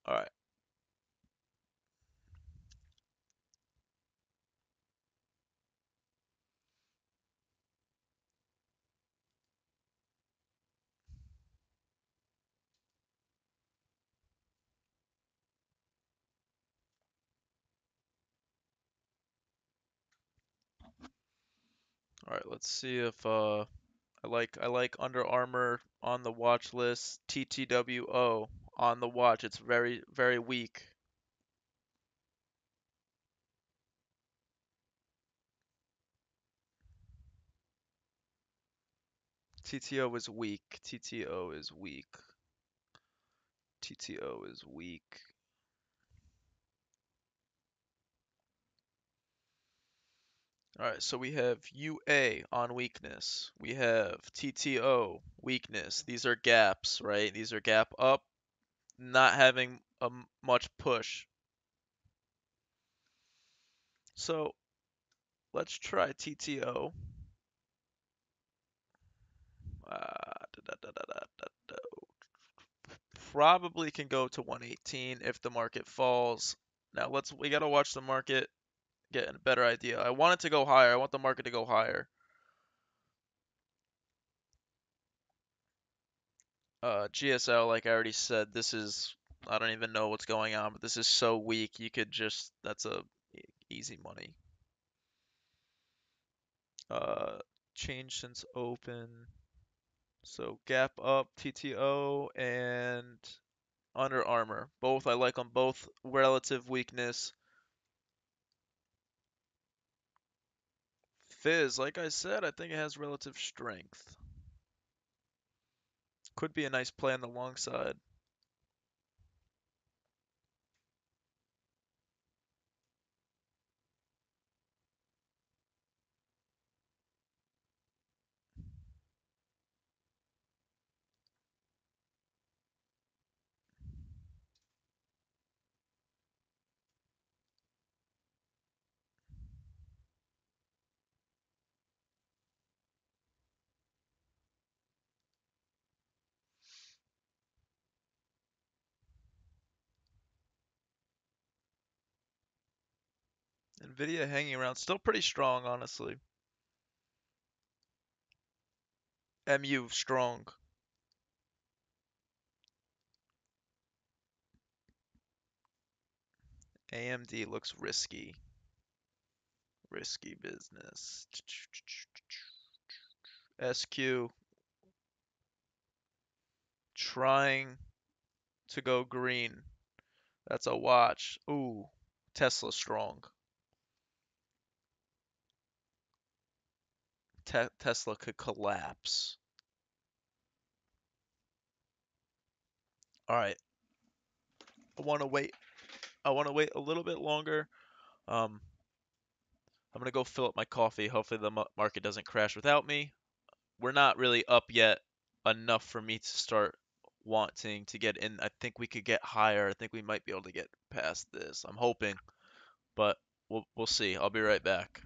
All right. All right, let's see if I like Under Armour on the watch list. TTWO on the watch. It's very weak. TTO is weak. TTO is weak. TTO is weak. All right, so we have UA on weakness. We have TTO weakness. These are gaps, right? These are gap up, not having much push. So let's try TTO. Probably can go to 118 if the market falls. Now we gotta watch the market, get a better idea. I want it to go higher. I want the market to go higher. GSL, like I already said, I don't even know what's going on, but this is so weak. That's a easy money. Uh, change since open. So gap up, TTO, and Under Armour. Both I like them both. Relative weakness. Fizz, like I said, I think it has relative strength. Could be a nice play on the long side. Nvidia hanging around, still pretty strong, honestly. MU strong. AMD looks risky. Risky business. SQ trying to go green. That's a watch. Ooh, Tesla strong. Tesla could collapse. All right, I want to wait. I want to wait a little bit longer. Um, I'm gonna go fill up my coffee. Hopefully the market doesn't crash without me. We're not really up yet enough for me to start wanting to get in. I think we could get higher. I think we might be able to get past this. I'm hoping, but we'll see. I'll be right back.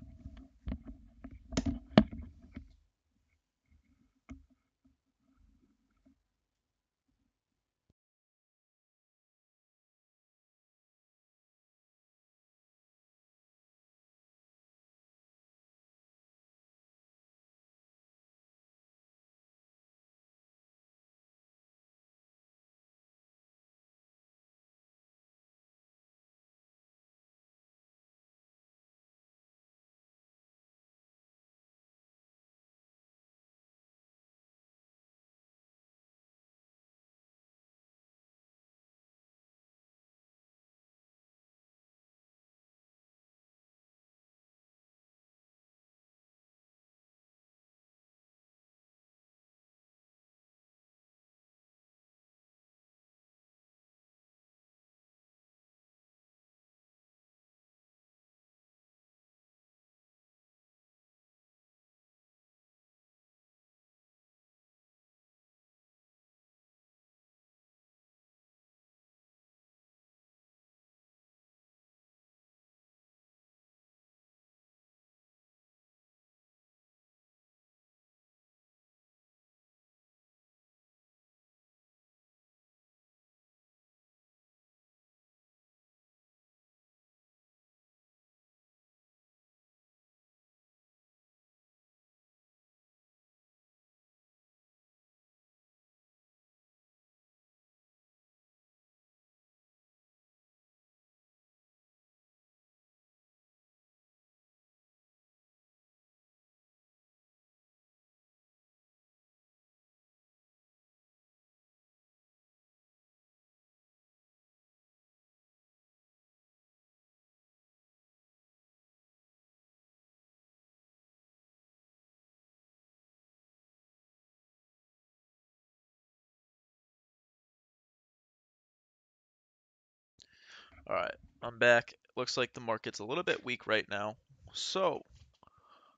All right, I'm back. Looks like the market's a little bit weak right now. So,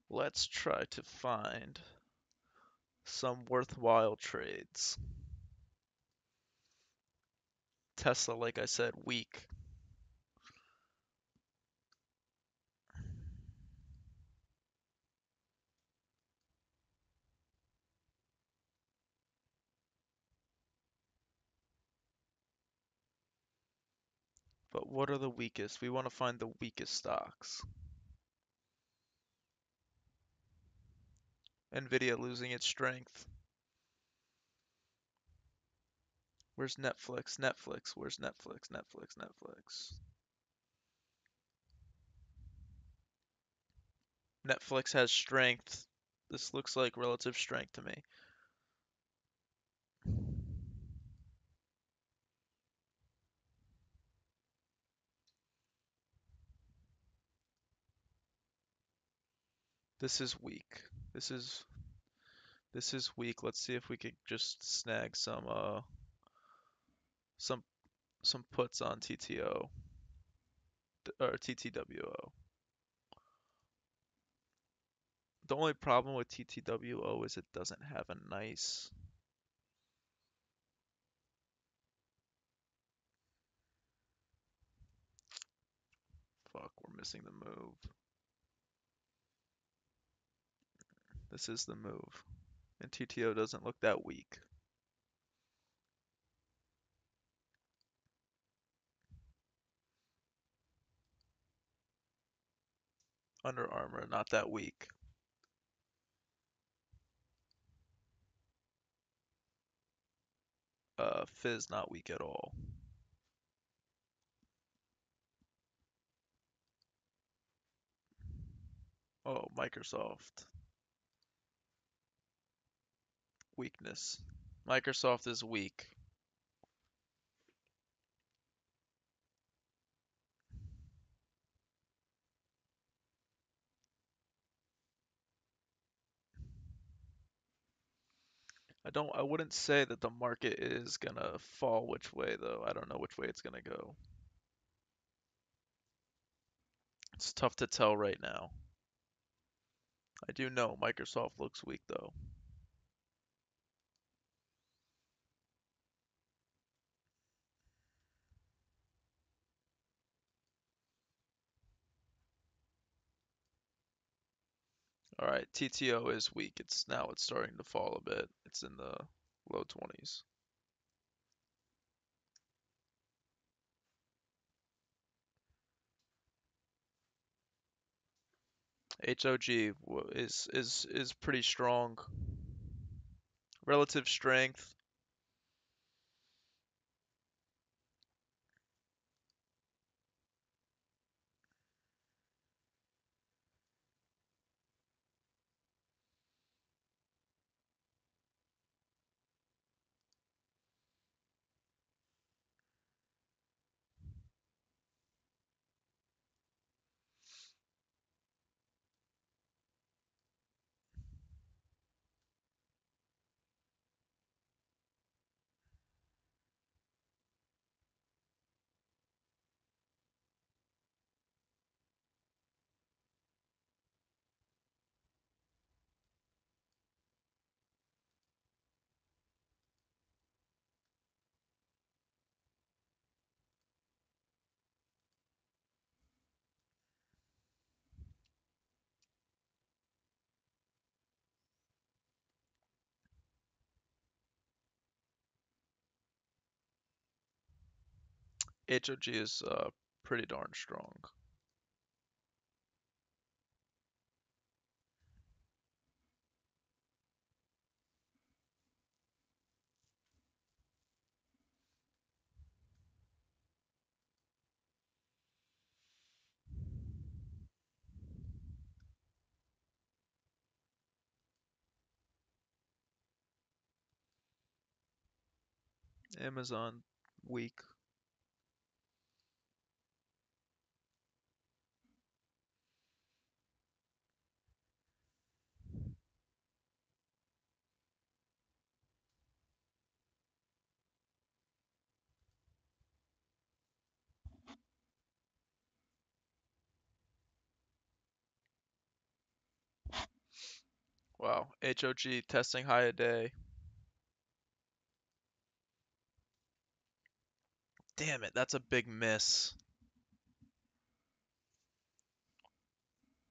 let's try to find some worthwhile trades. Tesla, like I said, weak. But what are the weakest? We want to find the weakest stocks. Nvidia losing its strength. Where's Netflix? Netflix. Where's Netflix? Netflix. Netflix. Netflix has strength. This looks like relative strength to me. This is weak. This is this is weak. Let's see if we could just snag some some puts on TTO or TTWO. The only problem with TTWO is it doesn't have a nice. Fuck, we're missing the move. This is the move. And TTO doesn't look that weak. Under Armour, not that weak. Fizz not weak at all. Oh, Microsoft. Weakness. Microsoft is weak. I wouldn't say that the market is gonna fall which way though. I don't know which way it's gonna go. It's tough to tell right now. I do know Microsoft looks weak though. All right, TTO is weak. It's starting to fall a bit. It's in the low 20s. HOG is pretty strong. Relative strength. HOG is pretty darn strong. Amazon weak. Wow, HOG testing high a day. Damn it, that's a big miss.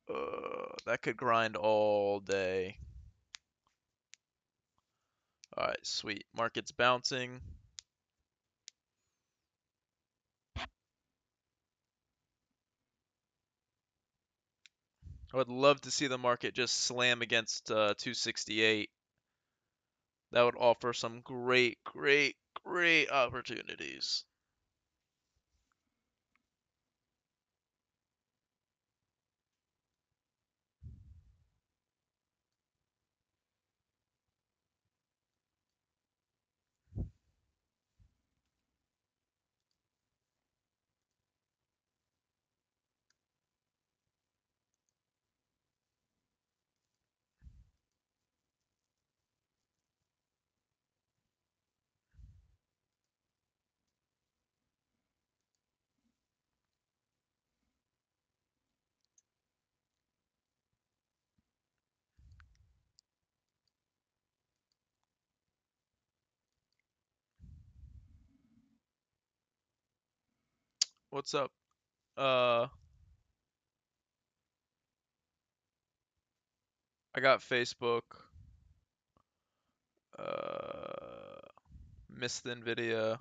That could grind all day. Alright, sweet. Market's bouncing. I would love to see the market just slam against 268. That would offer some great, great, great opportunities. What's up? Uh, I got Facebook. Uh, missed Nvidia.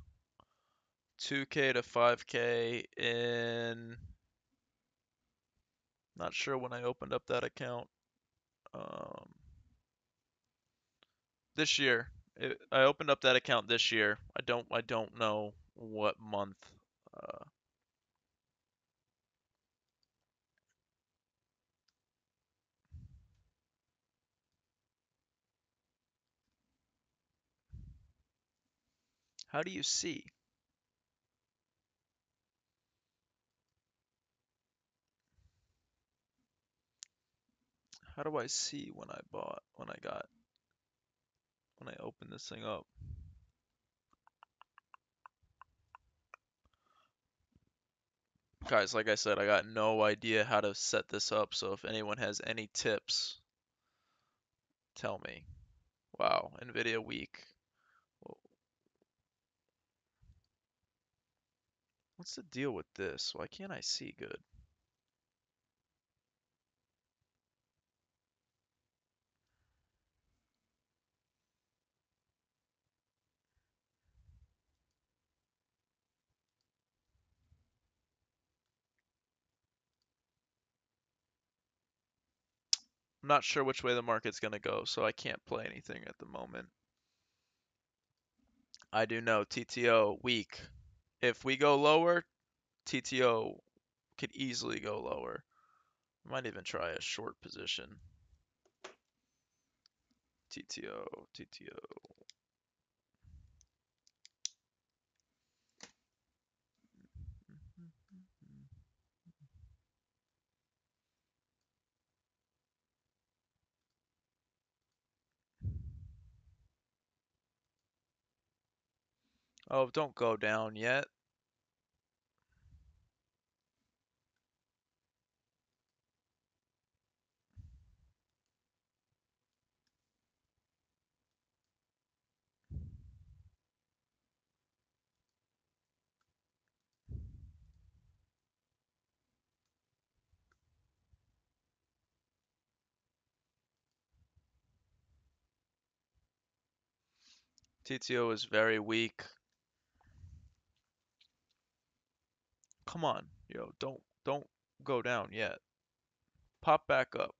2K to 5K in. Not sure when I opened up that account. Um, this year. I opened up that account this year. I don't know what month. Uh, how do you see? How do I see when I bought, when I opened this thing up? Guys, like I said, I got no idea how to set this up, so if anyone has any tips, tell me. Wow, Nvidia week. What's the deal with this? Why can't I see good? I'm not sure which way the market's gonna go, so I can't play anything at the moment. I do know TTO weak. If we go lower, TTO could easily go lower. I might even try a short position. TTO, TTO. Oh, don't go down yet. TTO is very weak. Come on, yo, don't go down yet. Pop back up.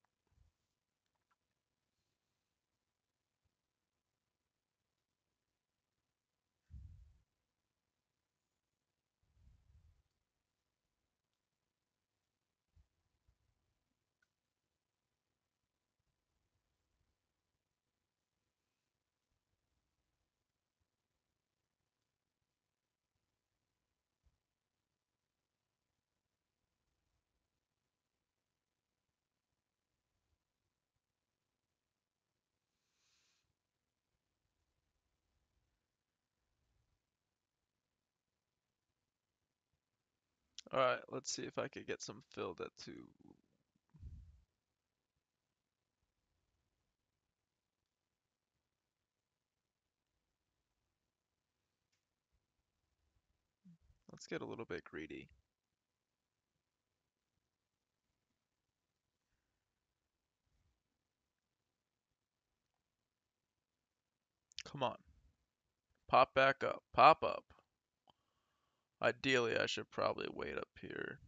All right, let's see if I could get some filled at 2. Let's get a little bit greedy. Come on. Pop back up. Pop up. Ideally, I should probably wait up here.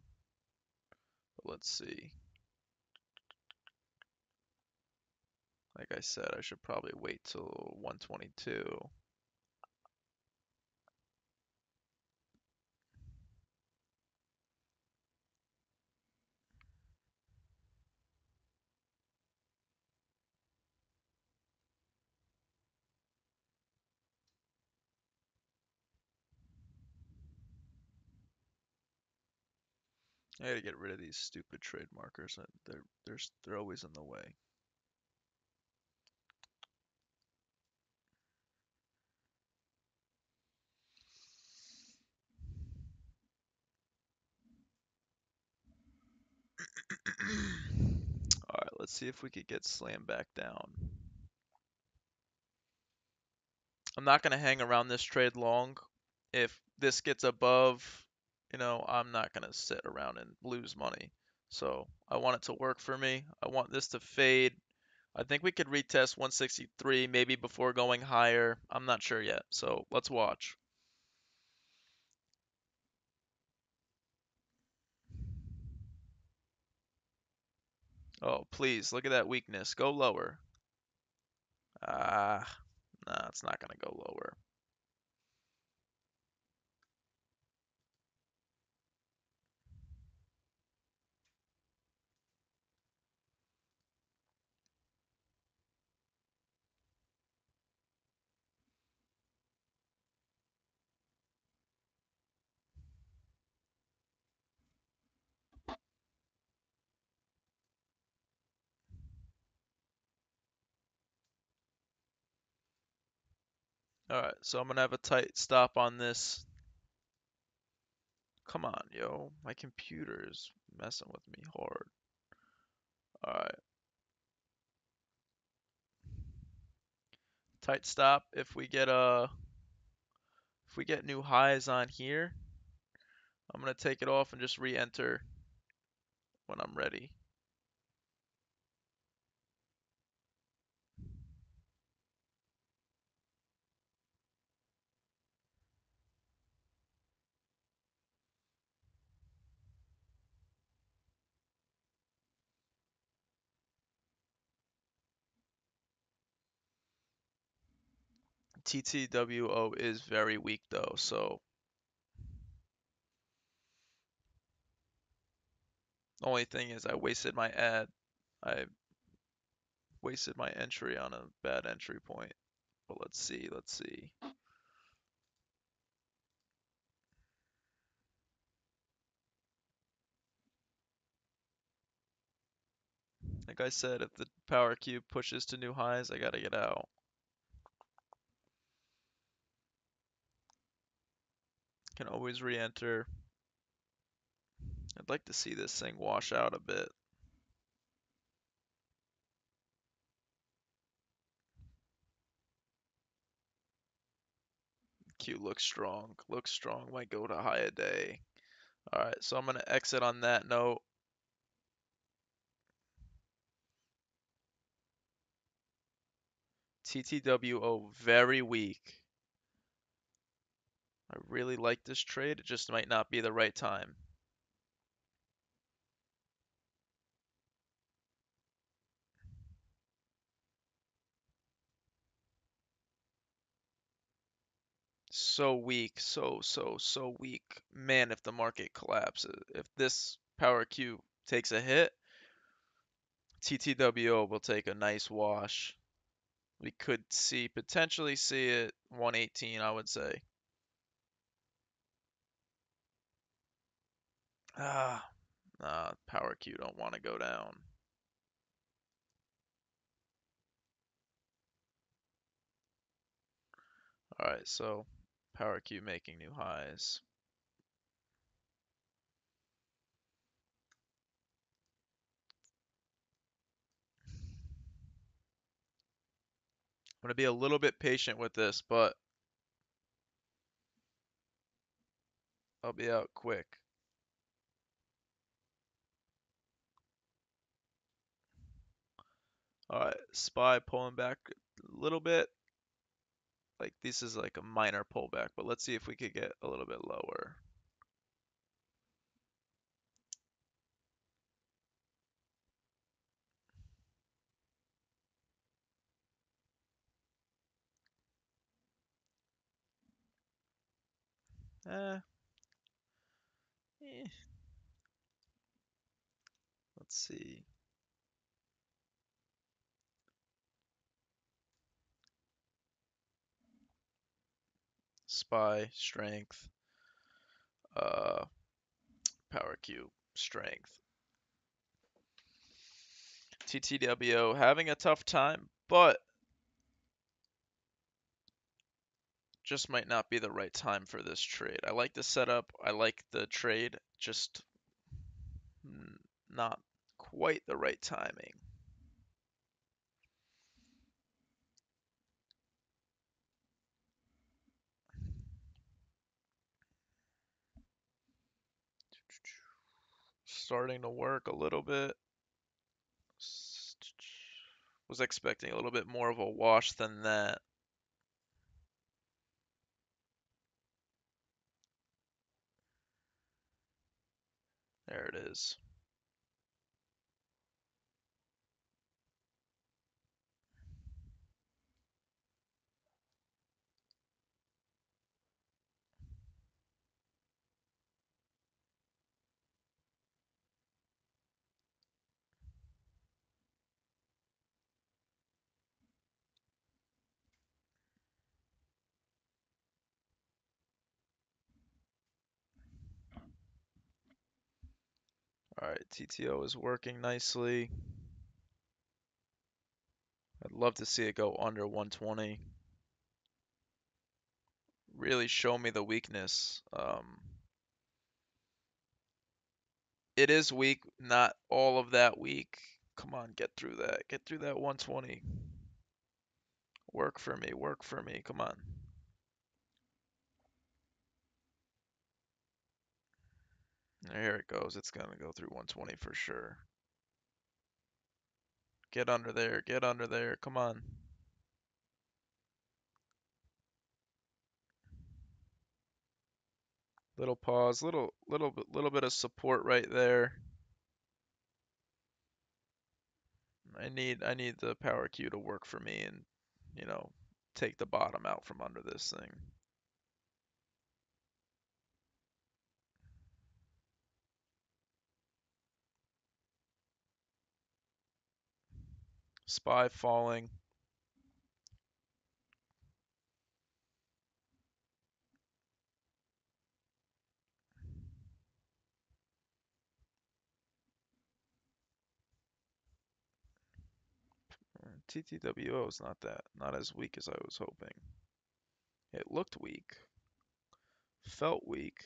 But let's see. Like I said, I should probably wait till 122. I gotta get rid of these stupid trade markers. They're always in the way. All right, let's see if we could get slammed back down. I'm not gonna hang around this trade long. If this gets above, I'm not gonna sit around and lose money. So I want it to work for me. I want this to fade. I think we could retest 163 maybe before going higher. I'm not sure yet. So let's watch. Oh, please, look at that weakness. Go lower. Ah, Nah, it's not gonna go lower. Alright, so I'm gonna have a tight stop on this. Come on, yo. My computer is messing with me hard. Alright. Tight stop. If we get new highs on here, I'm gonna take it off and just re-enter when I'm ready. TTWO is very weak though, so the only thing is I wasted my entry on a bad entry point. But let's see. Like I said, if the power cube pushes to new highs, I gotta get out. Can always re-enter. I'd like to see this thing wash out a bit. Q looks strong. Looks strong. Might go to high a day. Alright, so I'm gonna exit on that note. TTWO very weak. I really like this trade. It just might not be the right time. So weak. So weak. Man, if the market collapses, if this power Q takes a hit, TTWO will take a nice wash. We could potentially see it 118, I would say. Ah, nah, power Q don't want to go down. Alright, so power Q making new highs. I'm going to be a little bit patient with this, but I'll be out quick. Alright, SPY pulling back a little bit. Like this is like a minor pullback, but let's see if we could get a little bit lower. Eh, eh. Let's see. SPY strength, uh, power Q strength. TTWO having a tough time, but just might not be the right time for this trade. I like the setup. I like the trade, just not quite the right timing. Starting to work a little bit. Was expecting a little bit more of a wash than that. There it is. All right, TTO is working nicely. I'd love to see it go under 120. Really show me the weakness. It is weak, not all of that weak. Come on, get through that. Get through that 120. Work for me, work for me. Come on. Here it goes. It's gonna go through 120 for sure. Get under there, get under there. Come on. Little pause, little bit of support right there. I need the power queue to work for me and, you know, take the bottom out from under this thing. SPY falling. TTWO is not as weak as I was hoping. It looked weak, felt weak.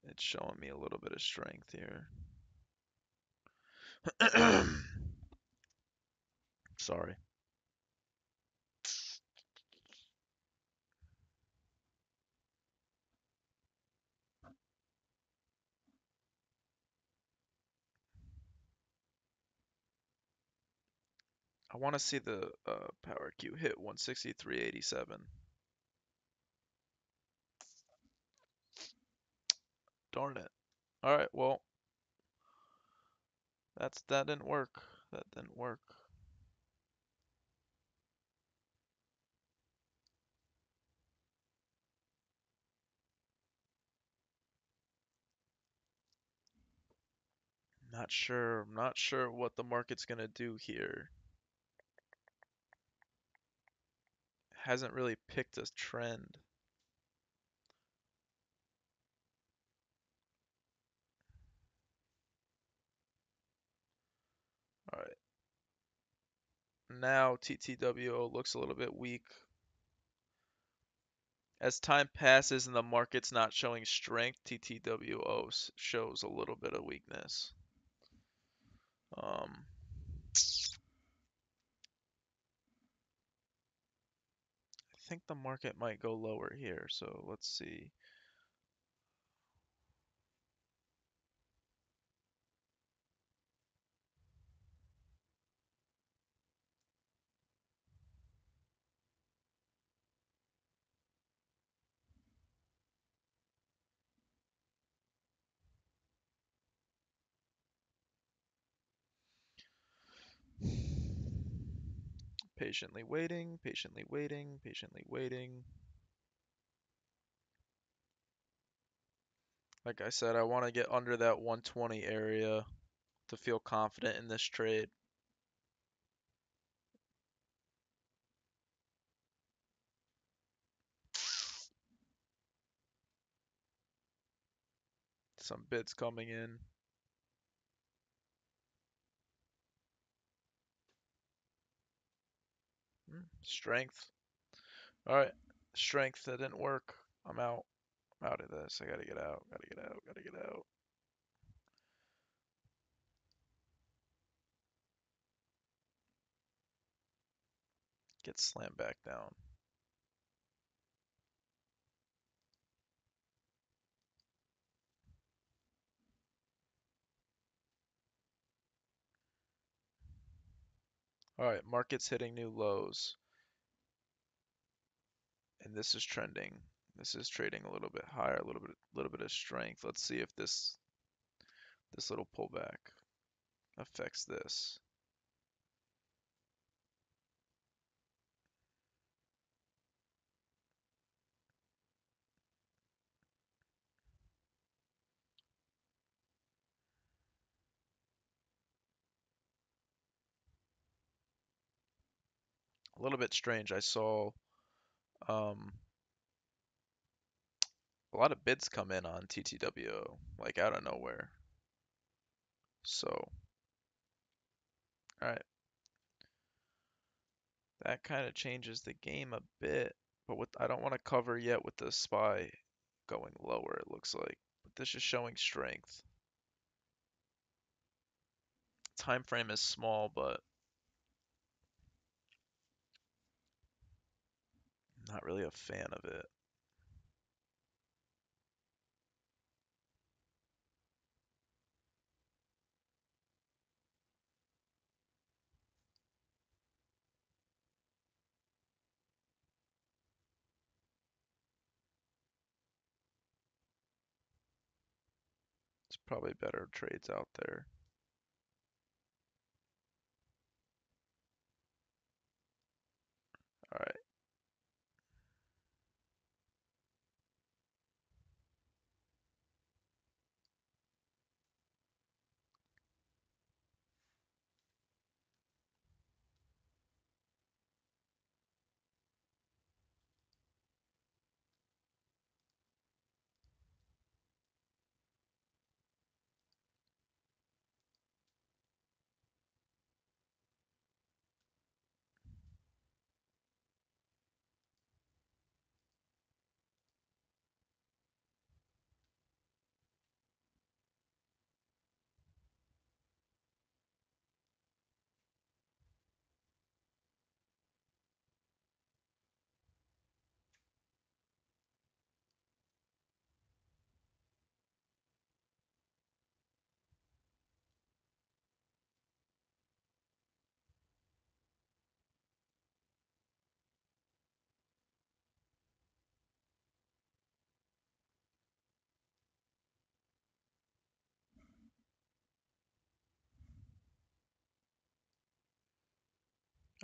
It's showing me a little bit of strength here. Sorry. I want to see the power Q hit 163.87. Darn it. All right, well, that didn't work. That didn't work. Not sure what the market's gonna do here. Hasn't really picked a trend. All right. Now TTWO looks a little bit weak. As time passes and the market's not showing strength, TTWO shows a little bit of weakness. I think the market might go lower here, so let's see. Patiently waiting, patiently waiting, patiently waiting. Like I said, I want to get under that 120 area to feel confident in this trade. Some bids coming in. Strength. All right. Strength. That didn't work. I'm out. I'm out of this. I gotta get out. Gotta get out. Gotta get out. Get slammed back down. All right. Market's hitting new lows. And this is trending. This is trading a little bit higher, a little bit of strength. Let's see if this little pullback affects this. A little bit strange. I saw um, a lot of bids come in on TTWO, like out of nowhere. So, alright, that kind of changes the game a bit. But what I don't want to cover yet with the SPY going lower, it looks like. But this is showing strength. Time frame is small, but not really a fan of it. It's probably better trades out there. All right.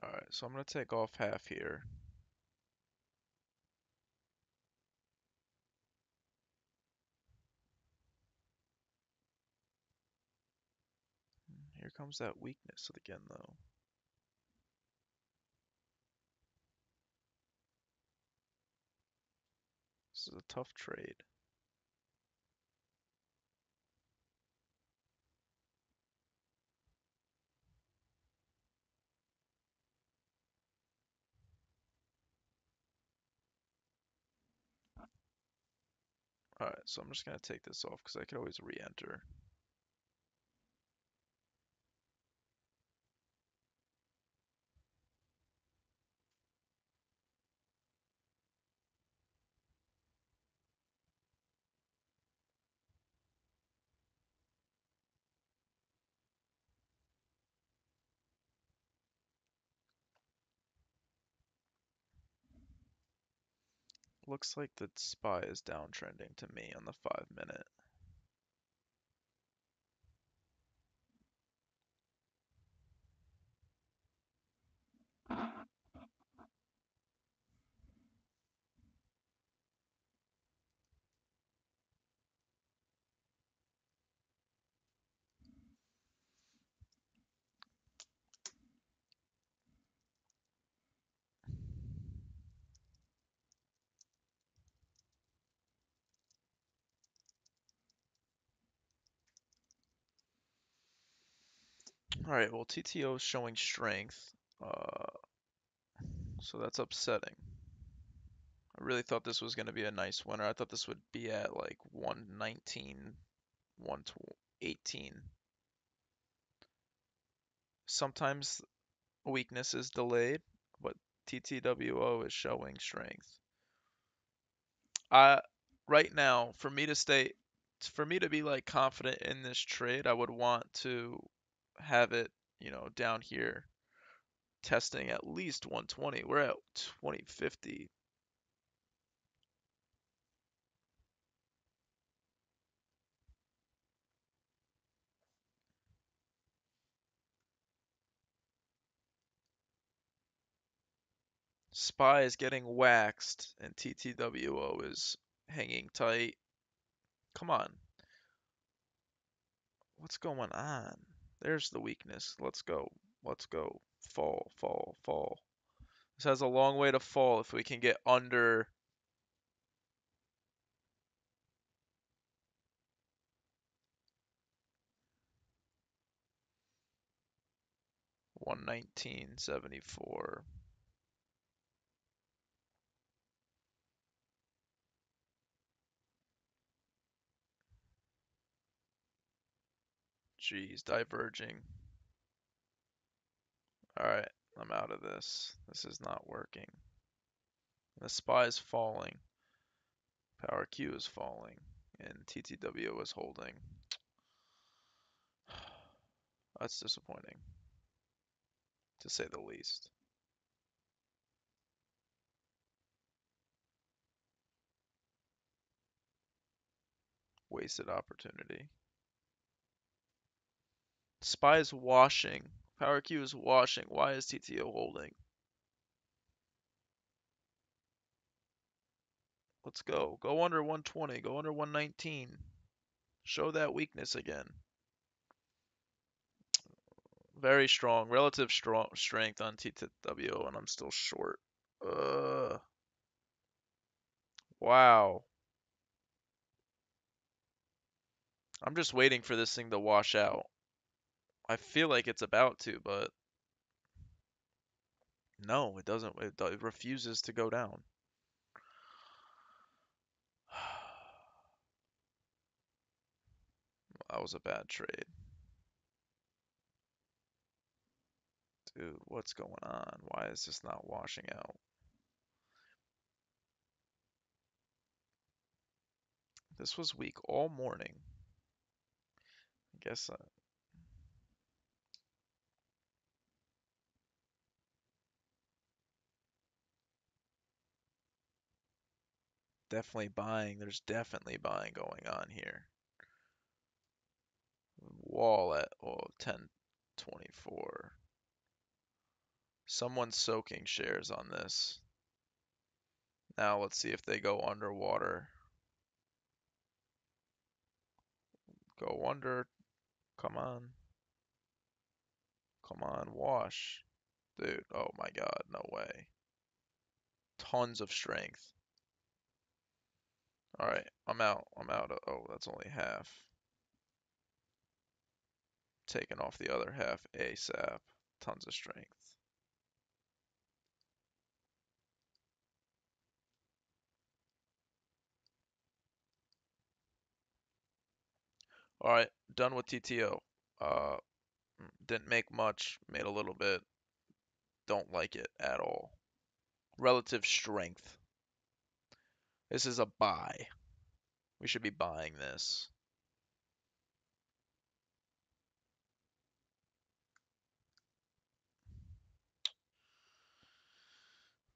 All right. So I'm gonna take off half here. Here comes that weakness again, though. This is a tough trade. All right. So I'm just gonna take this off because I could always re-enter. Looks like the SPY is downtrending to me on the 5 minute. All right. Well, TTO is showing strength. So that's upsetting. I really thought this was going to be a nice winner. I thought this would be at like 119, 118. Sometimes weakness is delayed, but TTWO is showing strength. I right now, for me to be like confident in this trade, I would want to have it, down here testing at least 120. We're at 2050. SPY is getting waxed and TTWO is hanging tight. Come on. What's going on? There's the weakness. Let's go. Let's go. Fall, fall, fall. This has a long way to fall if we can get under. 119.74. Jeez, diverging. Alright, I'm out of this. This is not working. The SPY is falling. Power Q is falling. And TTW is holding. That's disappointing, to say the least. Wasted opportunity. SPY is washing. Power Q is washing. Why is TTO holding? Let's go. Go under 120. Go under 119. Show that weakness again. Very strong. Relative strength on TTW, and I'm still short. Wow. I'm just waiting for this thing to wash out. I feel like it's about to, but no, it doesn't. It refuses to go down. That was a bad trade. Dude, what's going on? Why is this not washing out? This was weak all morning. I guess definitely buying. There's definitely buying going on here. Wall at 10.24. Someone's soaking shares on this. Now let's see if they go underwater. Go under. Come on. Come on, wash. Dude, oh my god, no way. Tons of strength. Alright, I'm out. I'm out. Oh, that's only half. Taking off the other half ASAP. Tons of strength. Alright, done with TTO. Uh, didn't make much, made a little bit. Don't like it at all. Relative strength. This is a buy. We should be buying this.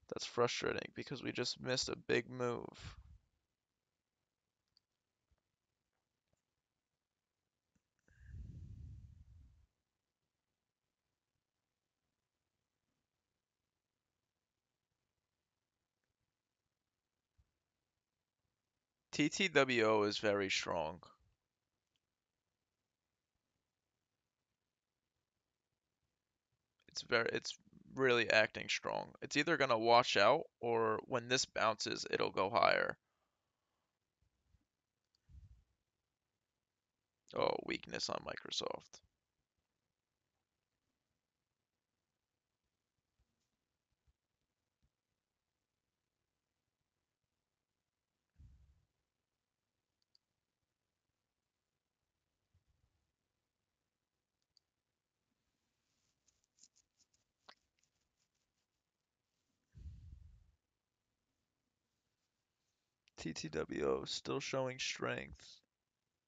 That's frustrating because we just missed a big move. TTWO is very strong. It's really acting strong. It's either gonna wash out or when this bounces, it'll go higher. Oh, weakness on Microsoft. TTWO still showing strength.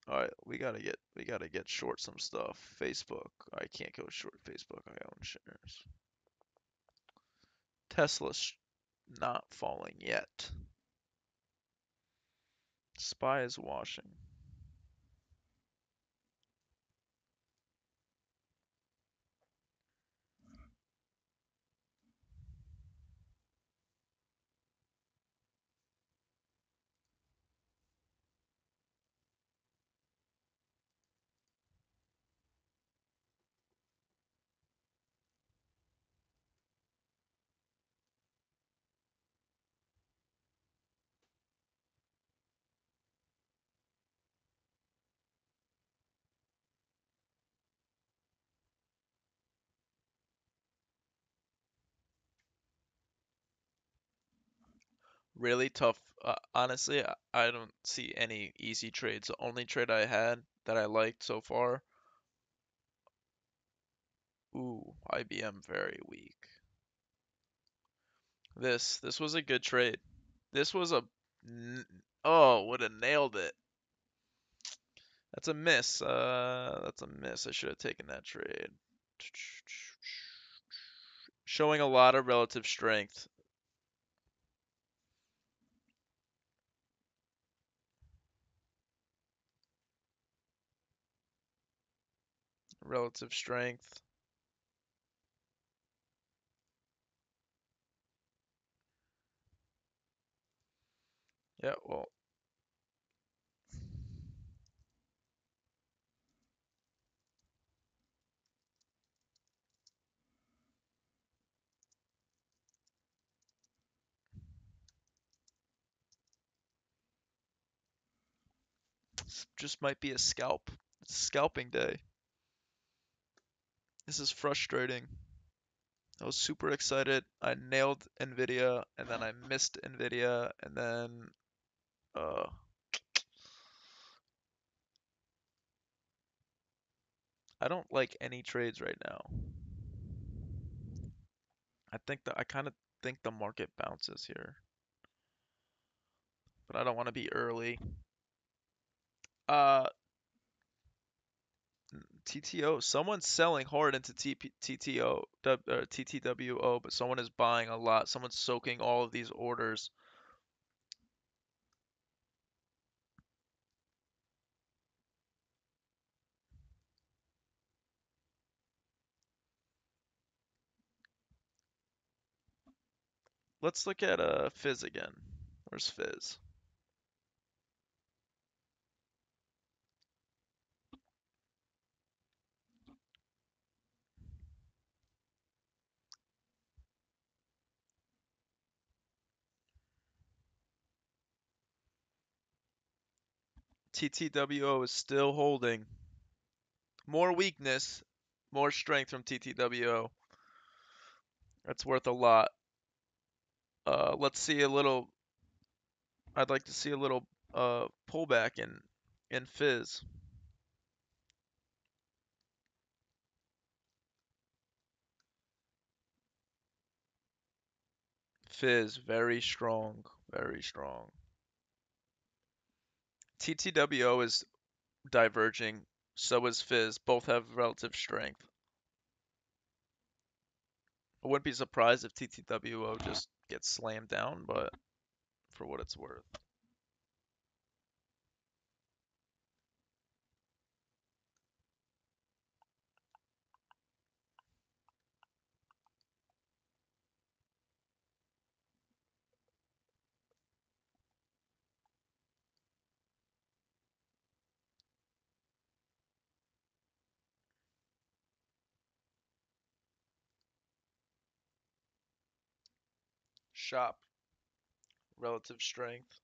All right, we gotta get short some stuff. Facebook. I can't go short Facebook. I own shares. Tesla's not falling yet. SPY is washing. Really tough. Honestly, I don't see any easy trades. The only trade I had that I liked so far, ooh, IBM very weak. This was a good trade. This was a oh, would have nailed it. That's a miss. That's a miss. I should have taken that trade. Showing a lot of relative strength. Relative strength. Yeah, well, this just might be a scalp. It's scalping day. This is frustrating. I was super excited. I nailed Nvidia, and then I missed Nvidia, and then uh, I don't like any trades right now. I kind of think the market bounces here, but I don't want to be early. Uh, TTO. Someone's selling hard into TTO, TTWO, but someone is buying a lot. Someone's soaking all of these orders. Let's look at Fizz again. Where's Fizz? TTWO is still holding. More weakness, more strength from TTWO. That's worth a lot. Let's see a little. I'd like to see a little pullback in Fizz. Fizz very strong, very strong. TTWO is diverging. So is Fizz. Both have relative strength. I wouldn't be surprised if TTWO just gets slammed down, but for what it's worth. Shop, relative strength.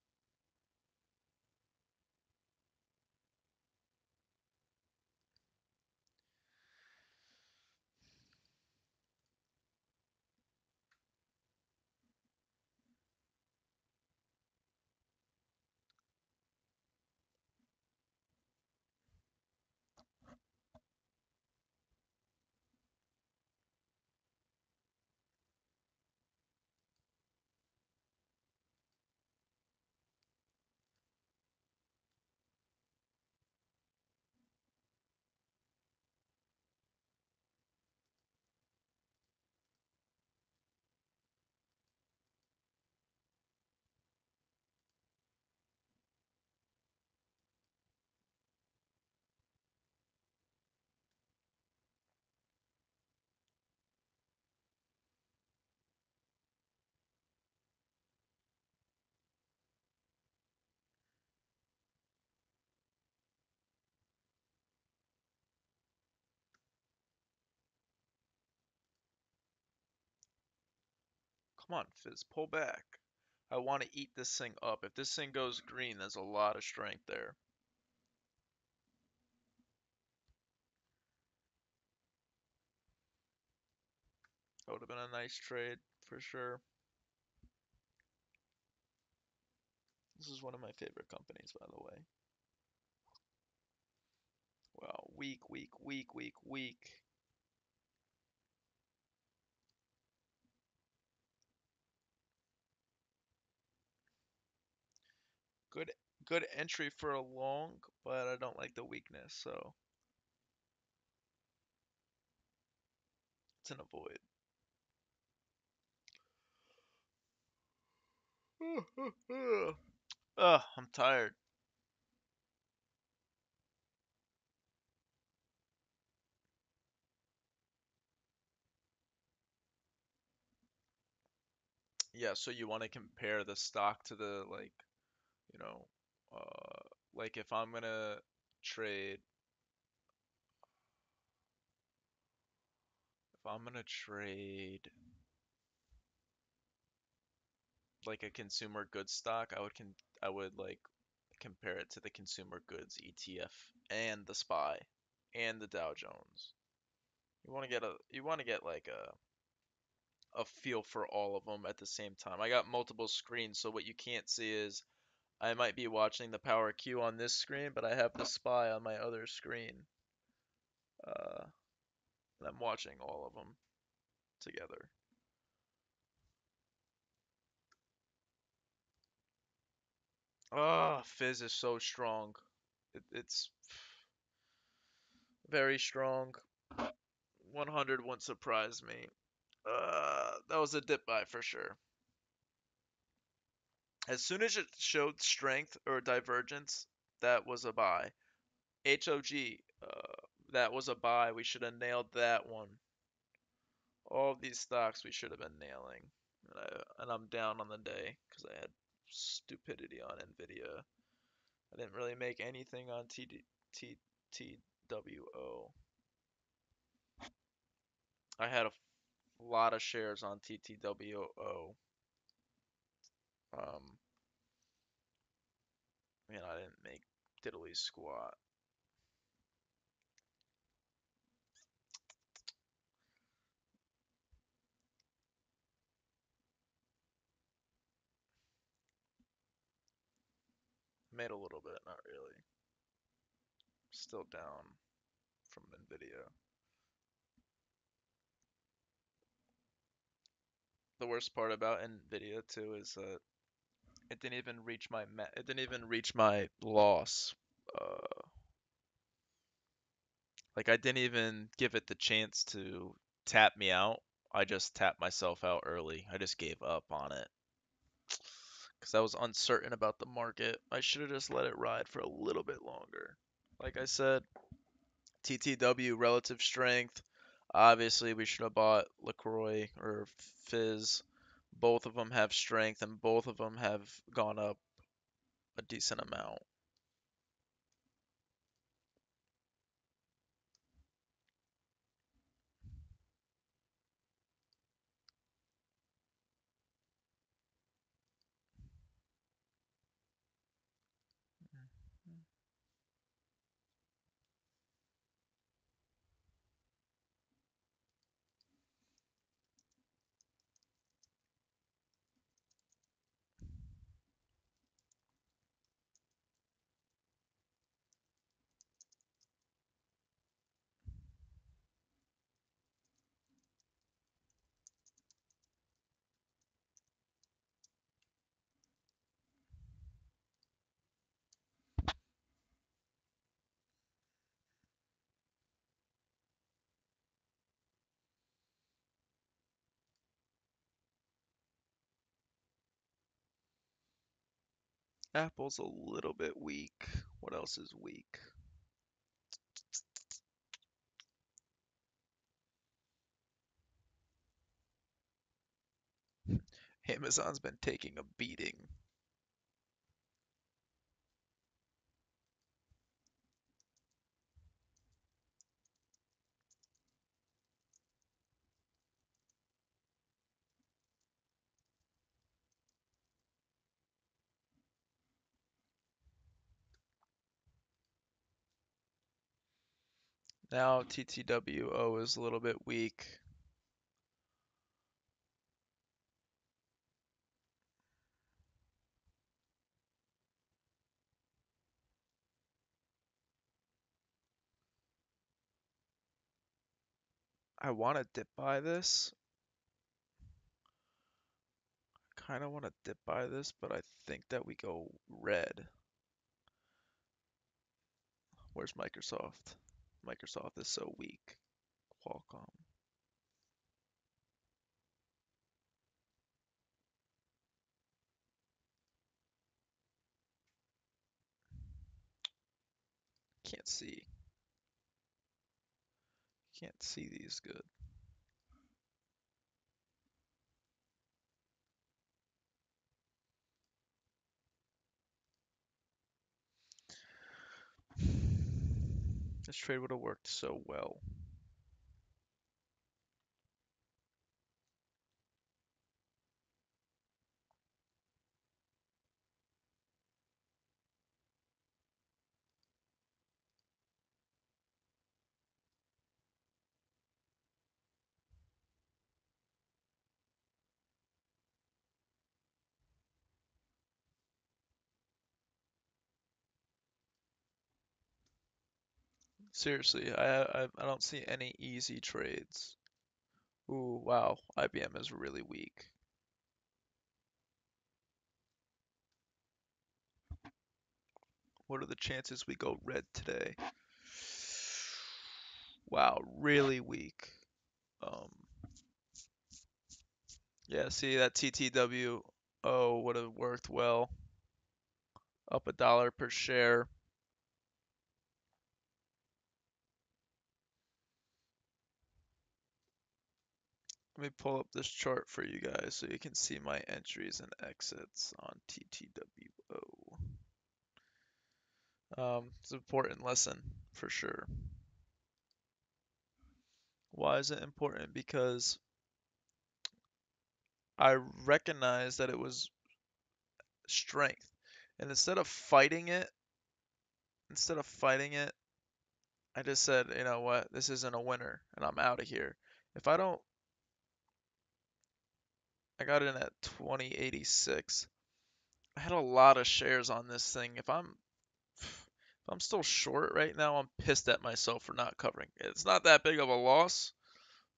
Come on, Fizz, pull back. I want to eat this thing up. If this thing goes green, there's a lot of strength there. That would have been a nice trade for sure. This is one of my favorite companies, by the way. Wow, weak, weak, weak, weak, weak. Good, good entry for a long, but I don't like the weakness, so it's an avoid. Ugh, I'm tired. Yeah, so you want to compare the stock to the you know, like if I'm gonna trade, if I'm gonna trade like a consumer goods stock, I would like compare it to the consumer goods ETF and the SPY and the Dow Jones. You want to get like a feel for all of them at the same time. I got multiple screens, so what you can't see is I might be watching the Power Q on this screen, but I have the SPY on my other screen. Uh, and I'm watching all of them together. Ah, Fizz is so strong. It's very strong. 100 wouldn't surprise me. That was a dip buy for sure. As soon as it showed strength or divergence, that was a buy. HOG, that was a buy. We should have nailed that one. All of these stocks we should have been nailing. And I'm down on the day because I had stupidity on Nvidia. I didn't really make anything on TTWO. I had a lot of shares on TTWO. Um, I didn't make diddly squat. Made a little bit, not really. Still down from Nvidia. The worst part about Nvidia too is that it didn't even reach it didn't even reach my loss. Uh, like I didn't even give it the chance to tap me out. I just tapped myself out early. I just gave up on it because I was uncertain about the market. I should have just let it ride for a little bit longer. Like I said, TTW relative strength. Obviously, we should have bought LaCroix or Fizz. Both of them have strength, and both of them have gone up a decent amount. Apple's a little bit weak. What else is weak? Amazon's been taking a beating. Now TTWO is a little bit weak. I want to dip buy this. Kind of want to dip buy this, but I think that we go red. Where's Microsoft? Microsoft is so weak. Qualcomm. Can't see. Can't see these good. This trade would have worked so well. Seriously, I don't see any easy trades. Ooh, wow. IBM is really weak. What are the chances we go red today? Wow, really weak. Um, yeah, see that TTW would have worked well. Up $1 per share. Let me pull up this chart for you guys so you can see my entries and exits on TTWO. It's an important lesson for sure. Why is it important? Because I recognized that it was strength. And instead of fighting it, I just said, you know what, this isn't a winner and I'm out of here. If I don't, I got in at 2086. I had a lot of shares on this thing. If I'm still short right now, I'm pissed at myself for not covering. It's not that big of a loss,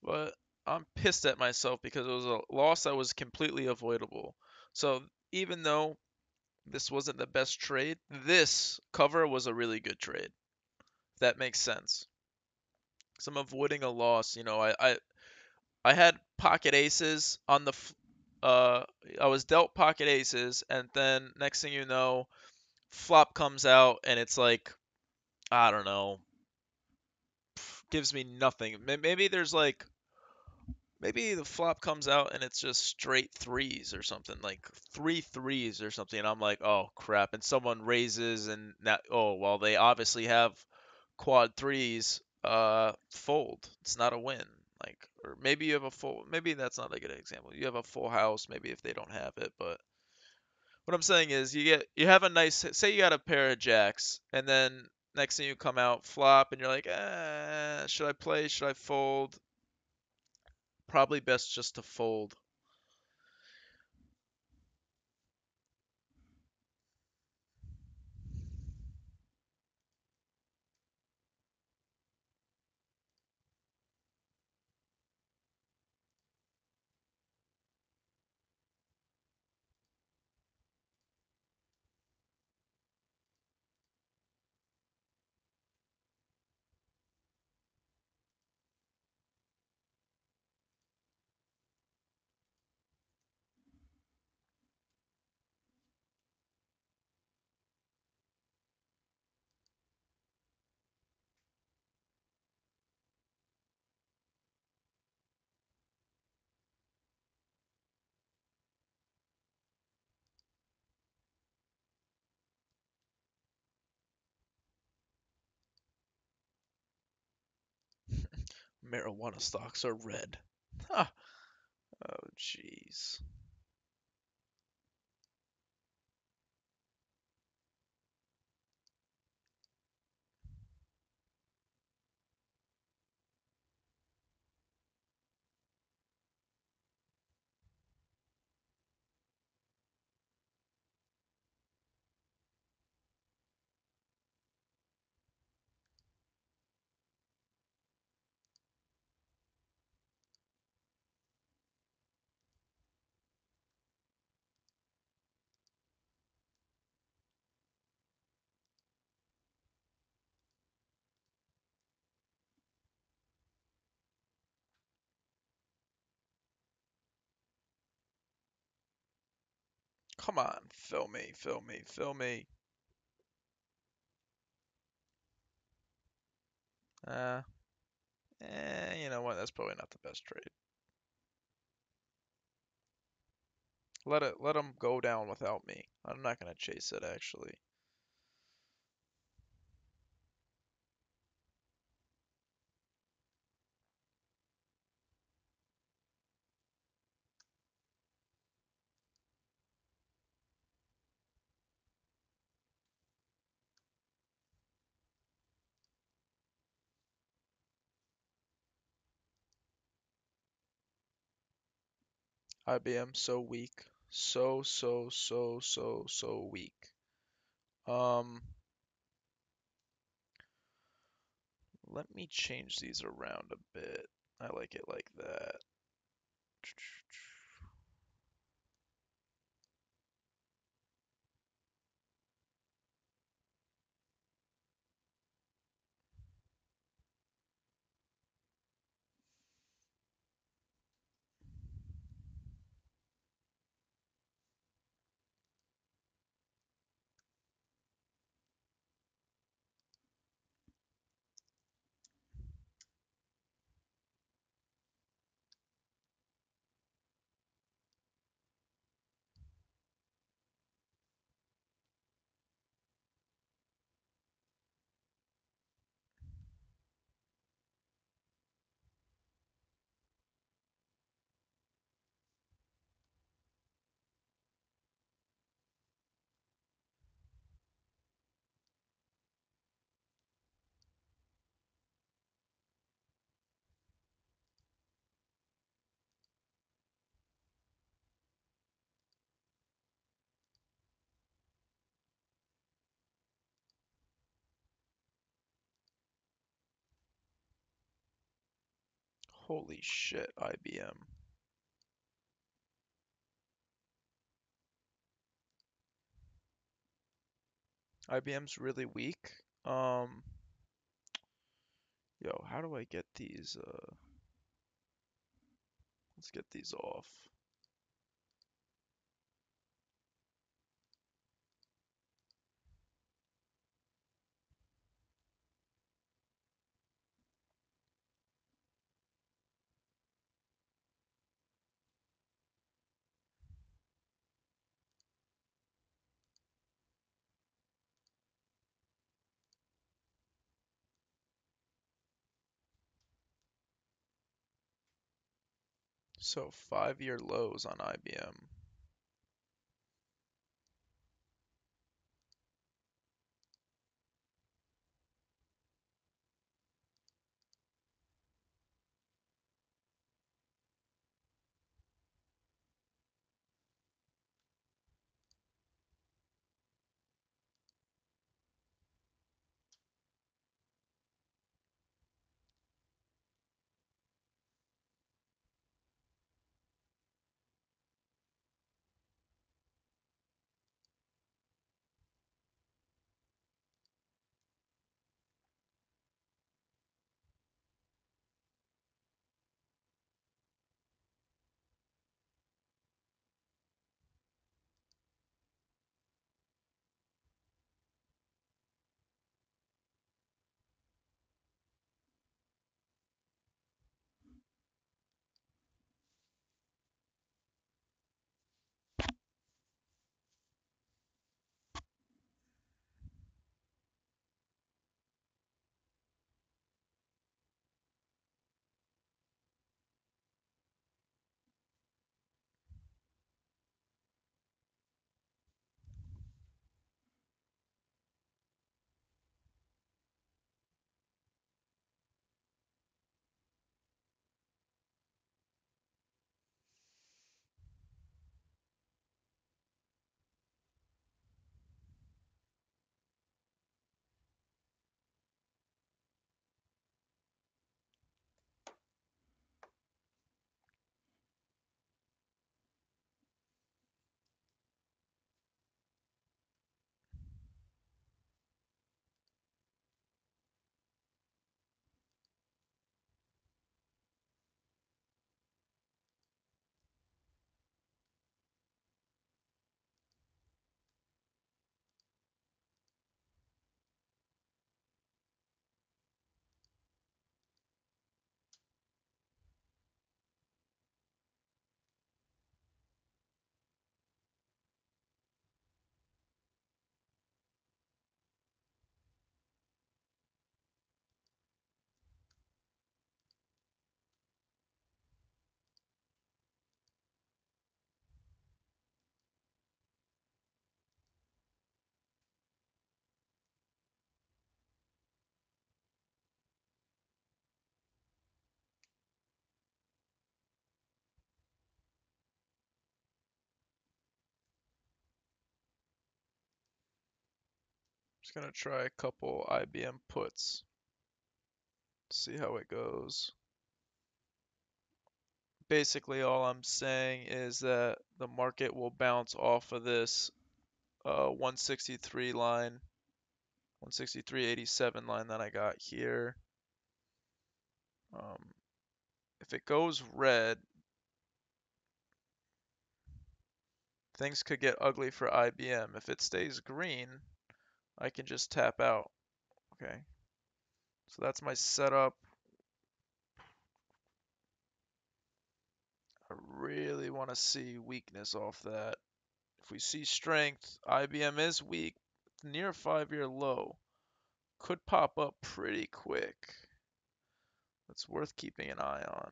but I'm pissed at myself because it was a loss that was completely avoidable. So even though this wasn't the best trade, this cover was a really good trade. If that makes sense. Because I'm avoiding a loss. I had pocket aces on the I was dealt pocket aces, and then next thing you know, flop comes out and it's like, I don't know, gives me nothing. Maybe the flop comes out and it's just straight threes or something, like three threes or something, and I'm like, oh crap, and someone raises and that, oh well, they obviously have quad threes, fold. It's not a win. Like, or maybe you have a full, maybe that's not a good example. You have a full house, maybe if they don't have it, but what I'm saying is you have a nice, say you got a pair of jacks, and then next thing you come out flop, and you're like, should I play? Should I fold? Probably best just to fold. Marijuana stocks are red. Huh. Oh, jeez. Come on, fill me, fill me, fill me. Uh, you know what? That's probably not the best trade. Let him go down without me. I'm not gonna chase it actually. IBM so weak. So weak. Um, Let me change these around a bit. I like it like that. Holy shit, IBM. IBM's really weak. Um, Yo, how do I get these? Let's get these off. So 5-year lows on IBM. Just gonna try a couple IBM puts. See how it goes. Basically, all I'm saying is that the market will bounce off of this 163 line, 163.87 line that I got here. If it goes red, things could get ugly for IBM. If it stays green, I can just tap out. Okay, so that's my setup. I really want to see weakness off that. If we see strength, IBM is weak, near 5-year low. Could pop up pretty quick. That's worth keeping an eye on.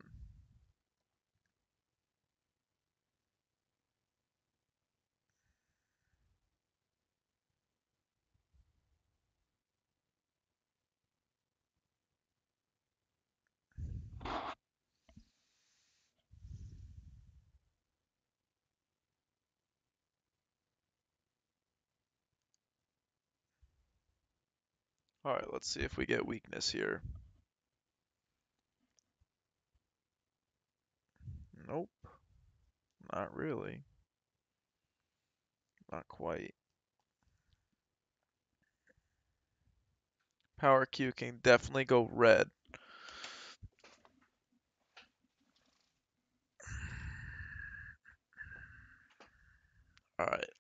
Alright, let's see if we get weakness here. Nope, not really. Not quite. Power Q can definitely go red. Alright.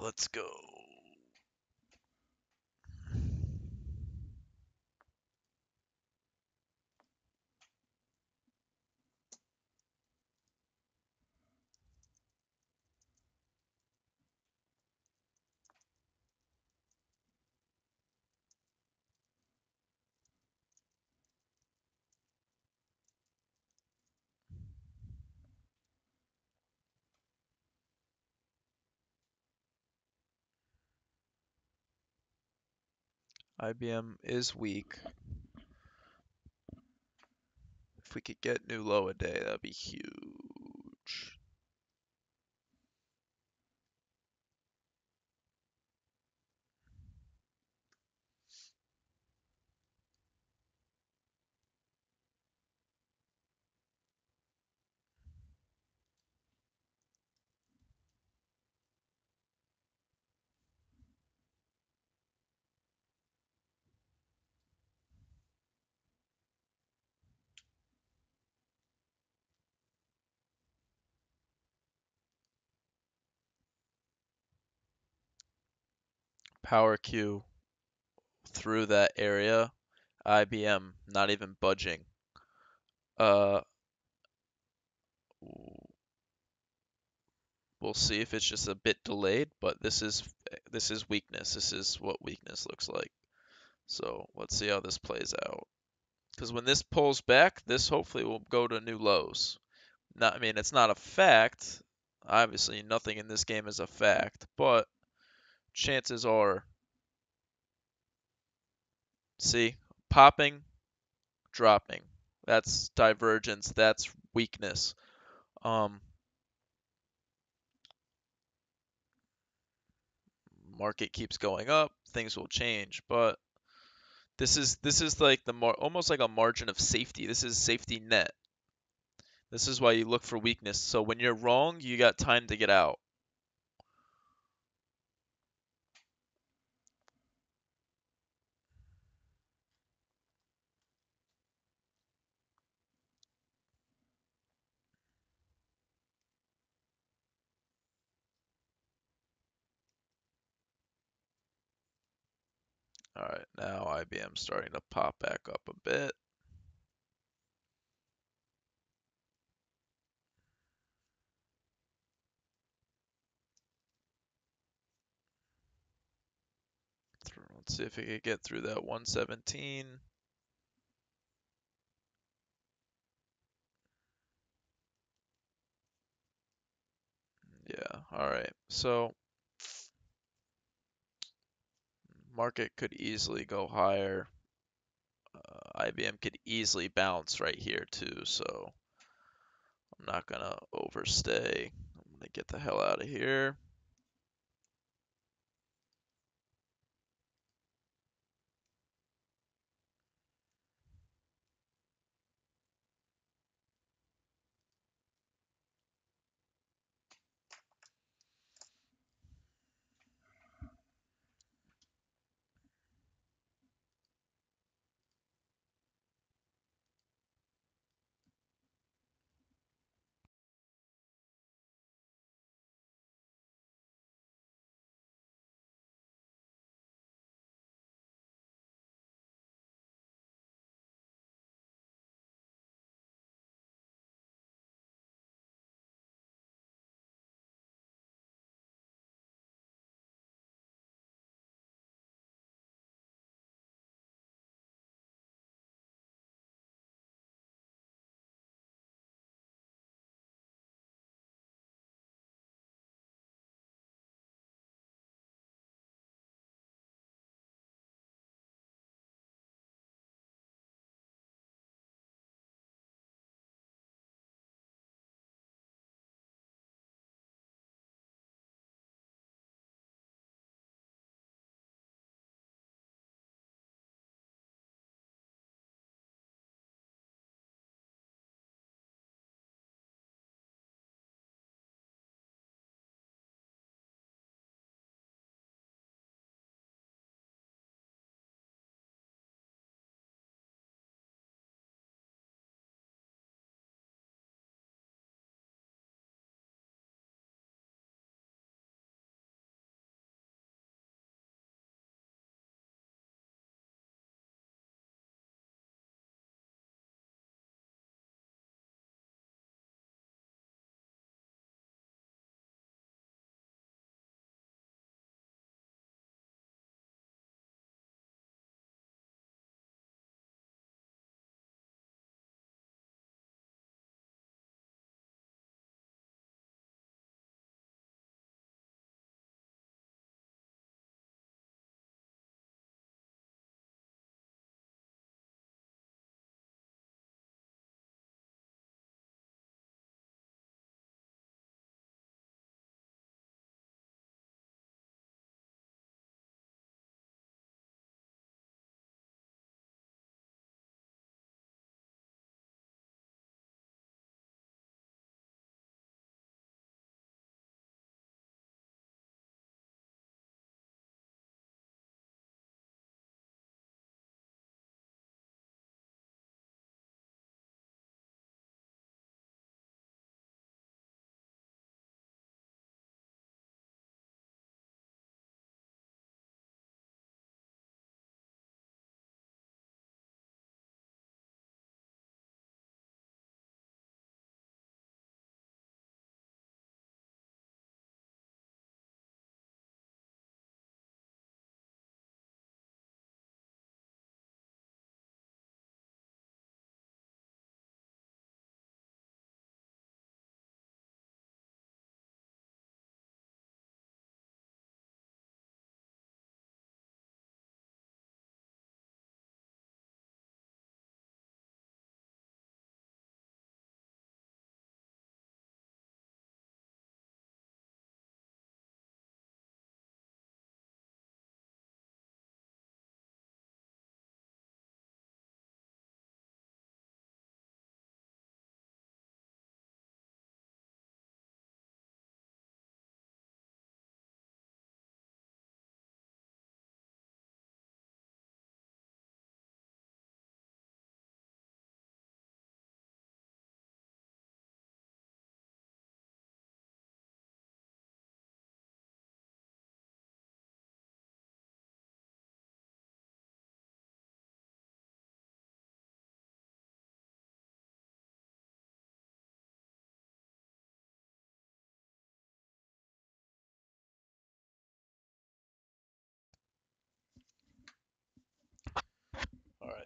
Let's go. IBM is weak. If we could get new low a day, that'd be huge. Power Q through that area. IBM not even budging. Uh, we'll see if it's just a bit delayed, but this is weakness. This is what weakness looks like. So let's see how this plays out. Because when this pulls back, this hopefully will go to new lows. Not, I mean, it's not a fact. Obviously, nothing in this game is a fact, but chances are, see, popping, dropping. That's divergence. That's weakness. Market keeps going up, things will change, but this is like almost like a margin of safety. This is safety net. This is why you look for weakness. So when you're wrong, you got time to get out. All right, now IBM starting to pop back up a bit. Let's see if we can get through that 117. Yeah, all right. So market could easily go higher. IBM could easily bounce right here too, so I'm not gonna overstay. I'm gonna get the hell out of here.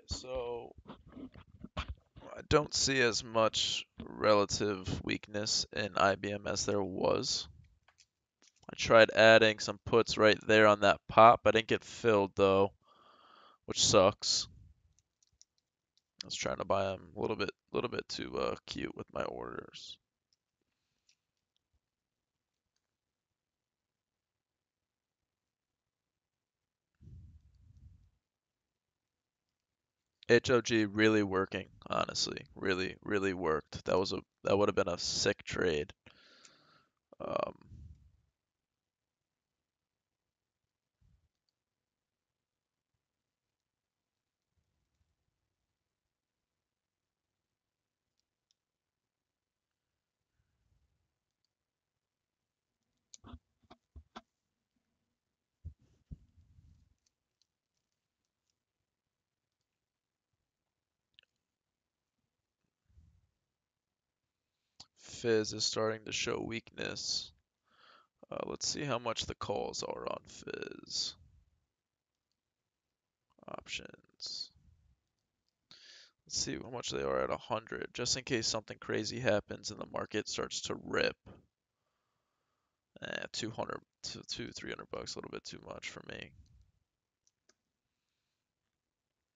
so I don't see as much relative weakness in IBM as there was. I tried adding some puts right there on that pop. I didn't get filled though, which sucks. I was trying to buy them a little bit too cute with my orders. HOG really working, honestly, really worked. That would have been a sick trade. Um, Fizz is starting to show weakness. Let's see how much the calls are on Fizz. Options. Let's see how much they are at 100, just in case something crazy happens and the market starts to rip. 200 to 300 bucks, a little bit too much for me.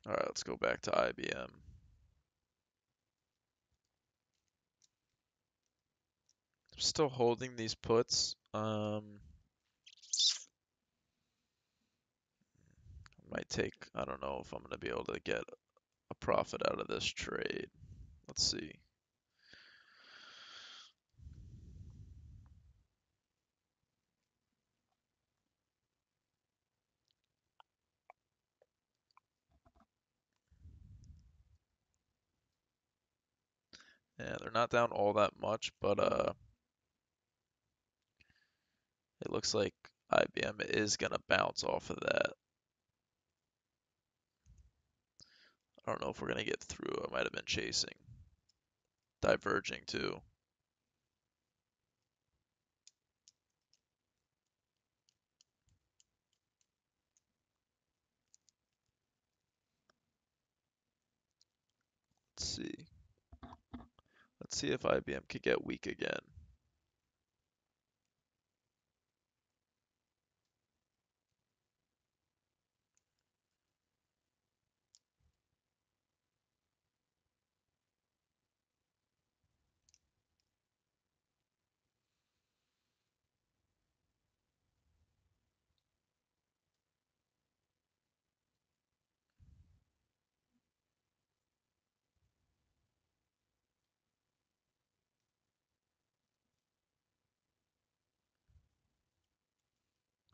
All right, let's go back to IBM. I'm still holding these puts. Might take, I don't know if I'm going to be able to get a profit out of this trade. Let's see. Yeah, they're not down all that much, but it looks like IBM is going to bounce off of that. I don't know if we're going to get through. I might have been chasing. Diverging too. Let's see. Let's see if IBM could get weak again.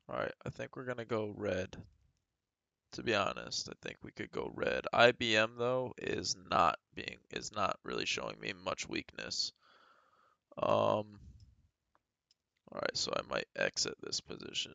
All right, I think we're going to go red. To be honest, I think we could go red. IBM though is not really showing me much weakness. All right, so I might exit this position.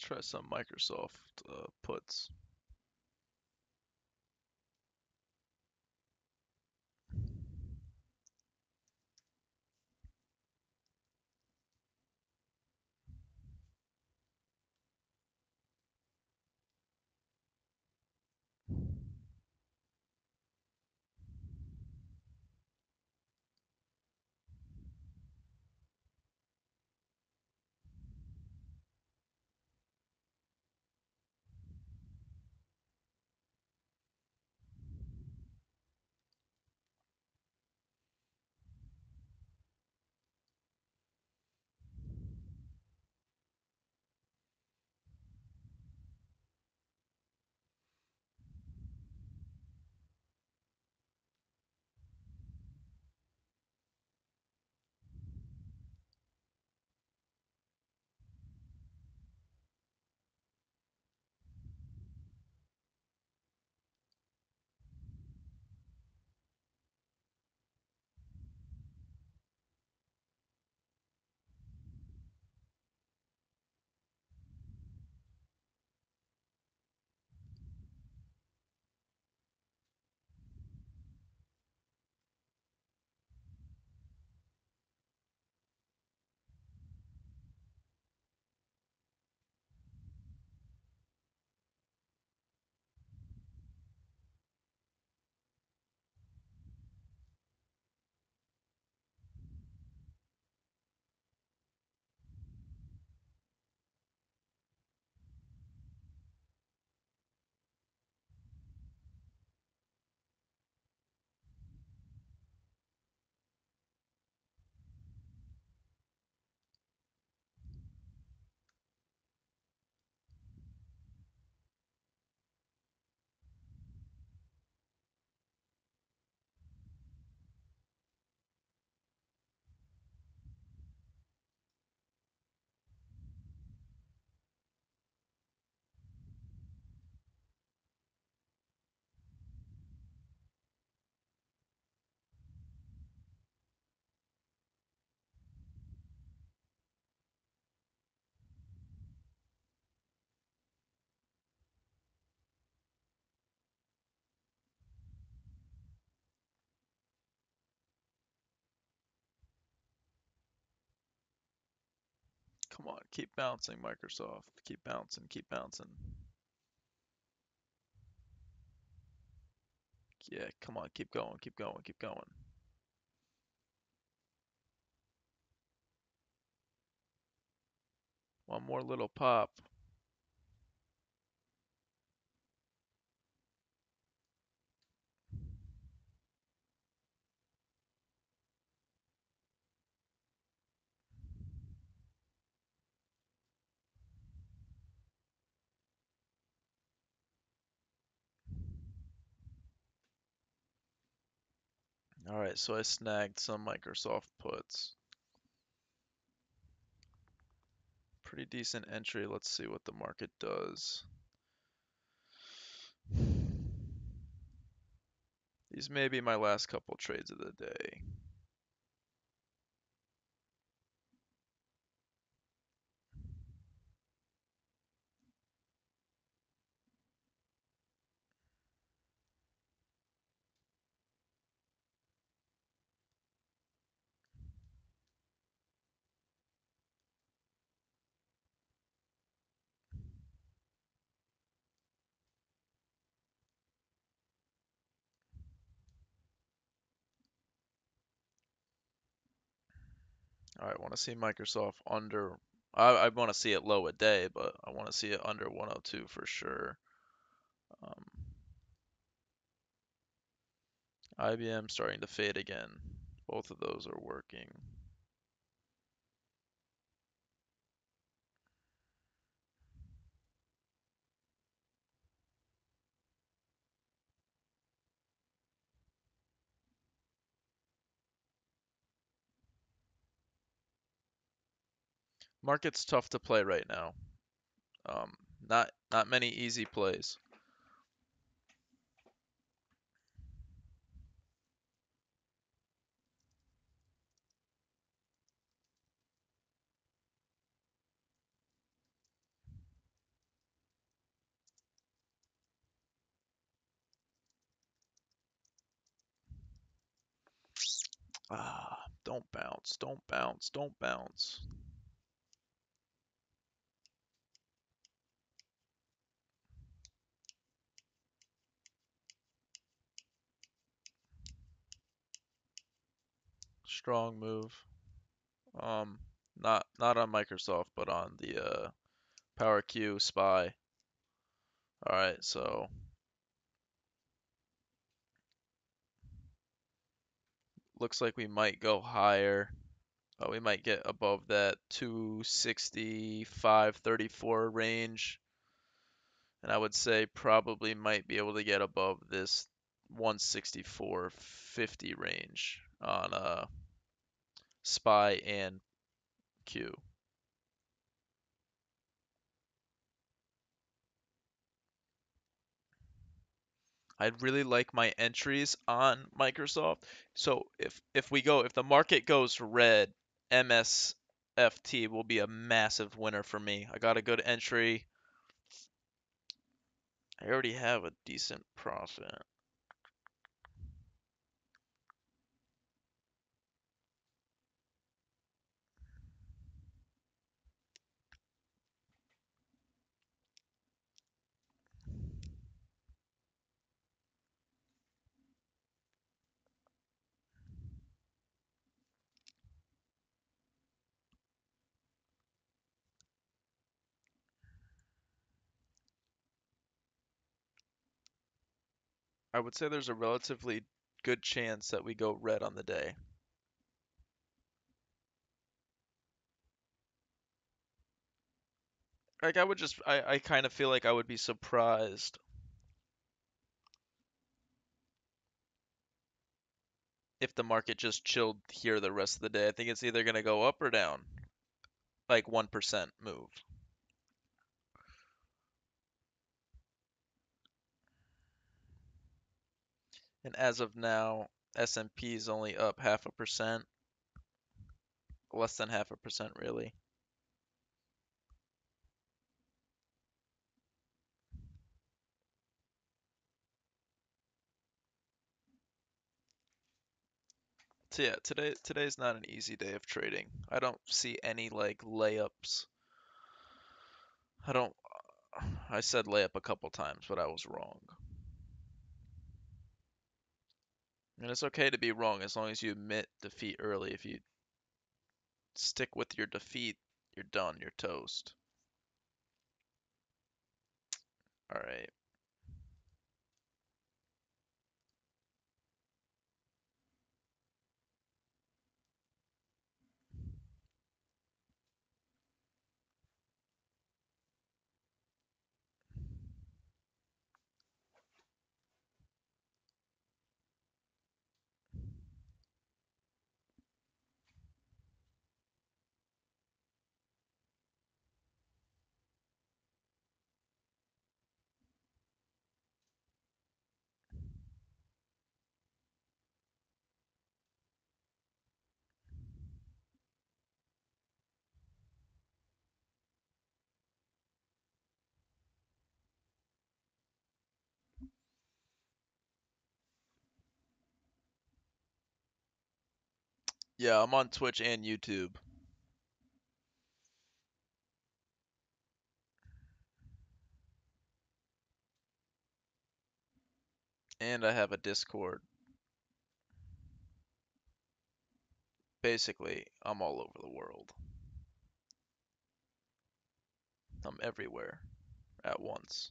Try some Microsoft puts. Come on, keep bouncing, Microsoft. Keep bouncing, keep bouncing. Yeah, come on, keep going, keep going, keep going. One more little pop. All right, so I snagged some Microsoft puts. Pretty decent entry. Let's see what the market does. These may be my last couple trades of the day. All right, want to see Microsoft under. I want to see it low a day, but I want to see it under 102 for sure. Um, IBM starting to fade again. Both of those are working. Market's tough to play right now. Um, not many easy plays. Ah, don't bounce, don't bounce, don't bounce. Strong move. Um, not on Microsoft, but on the PowerQ SPY. All right, so looks like we might go higher. We might get above that 265.34 range, and I would say probably might be able to get above this 164.50 range on SPY and Q. I'd really like my entries on Microsoft. So if the market goes red, MSFT will be a massive winner for me. I got a good entry. I already have a decent profit. I would say there's a relatively good chance that we go red on the day. Like I kind of feel like I would be surprised if the market just chilled here the rest of the day. I think it's either going to go up or down, like 1% move. And as of now, S&P is only up 0.5%, less than 0.5% really. So yeah, today's not an easy day of trading. I don't see any like layups. I don't I said layup a couple times, but I was wrong. And it's okay to be wrong as long as you admit defeat early. If you stick with your defeat, you're done, you're toast. All right. Yeah, I'm on Twitch and YouTube, and I have a Discord. Basically, I'm all over the world. I'm everywhere at once.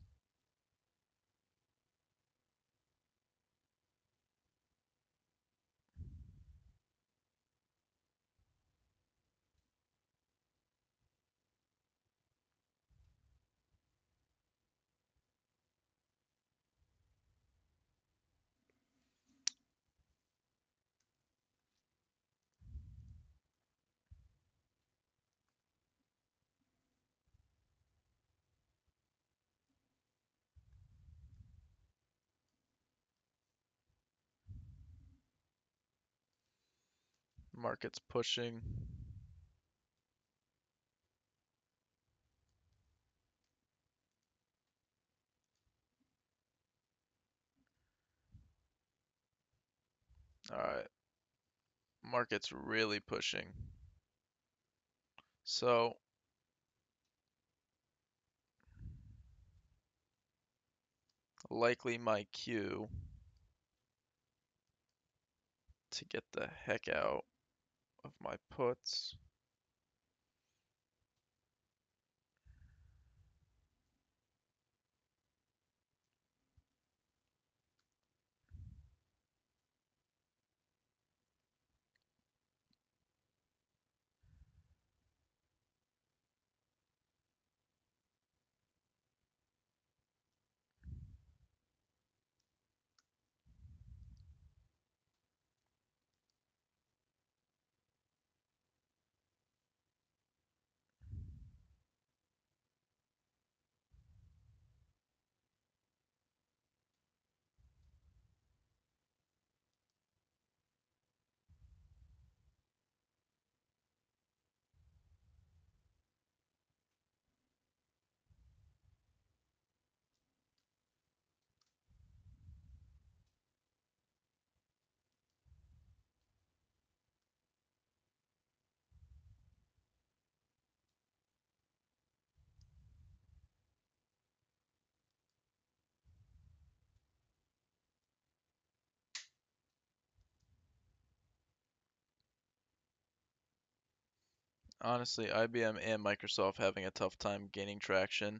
Market's pushing. All right. Market's really pushing. So, likely my cue to get the heck out of my puts. Honestly, IBM and Microsoft having a tough time gaining traction.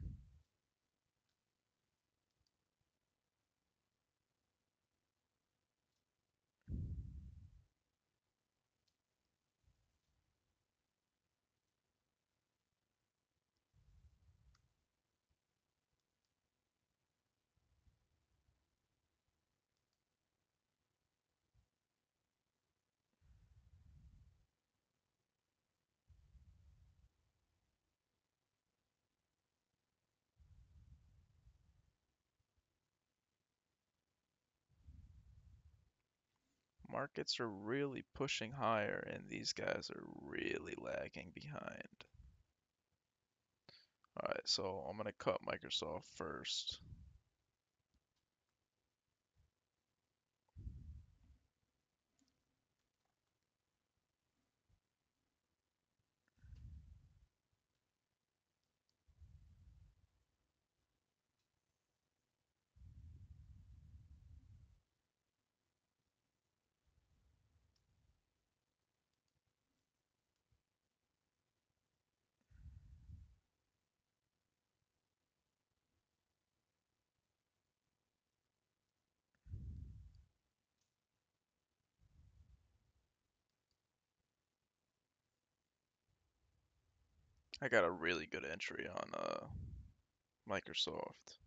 Markets are really pushing higher, and these guys are really lagging behind. Alright, so I'm gonna cut Microsoft first. I got a really good entry on Microsoft.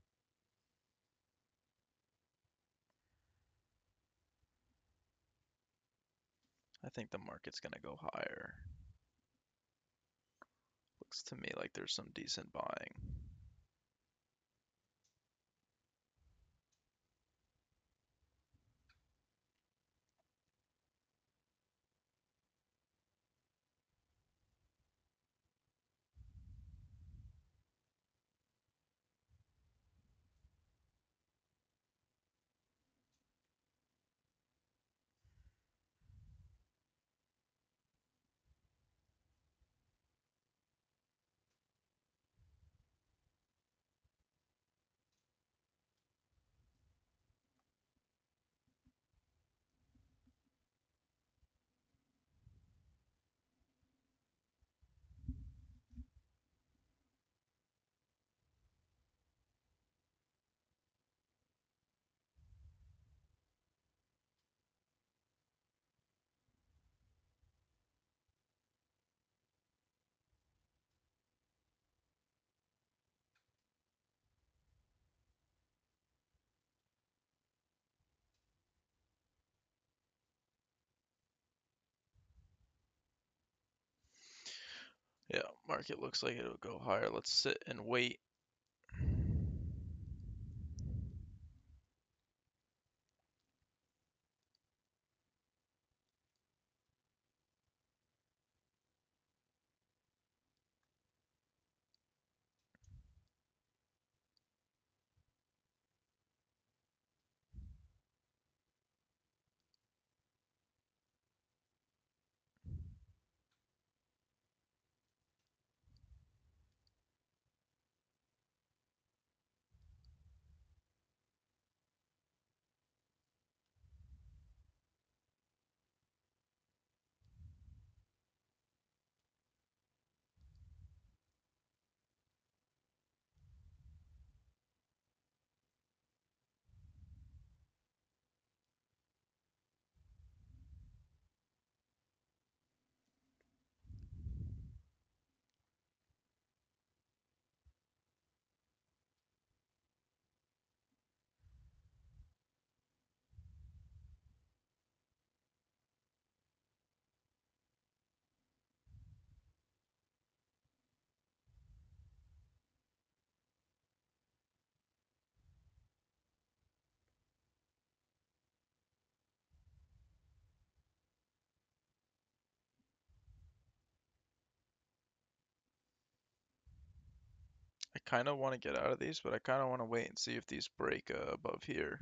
I think the market's gonna go higher. Looks to me like there's some decent buying. Yeah, market looks like it'll go higher. Let's sit and wait. I kind of want to get out of these, but I kind of want to wait and see if these break above here.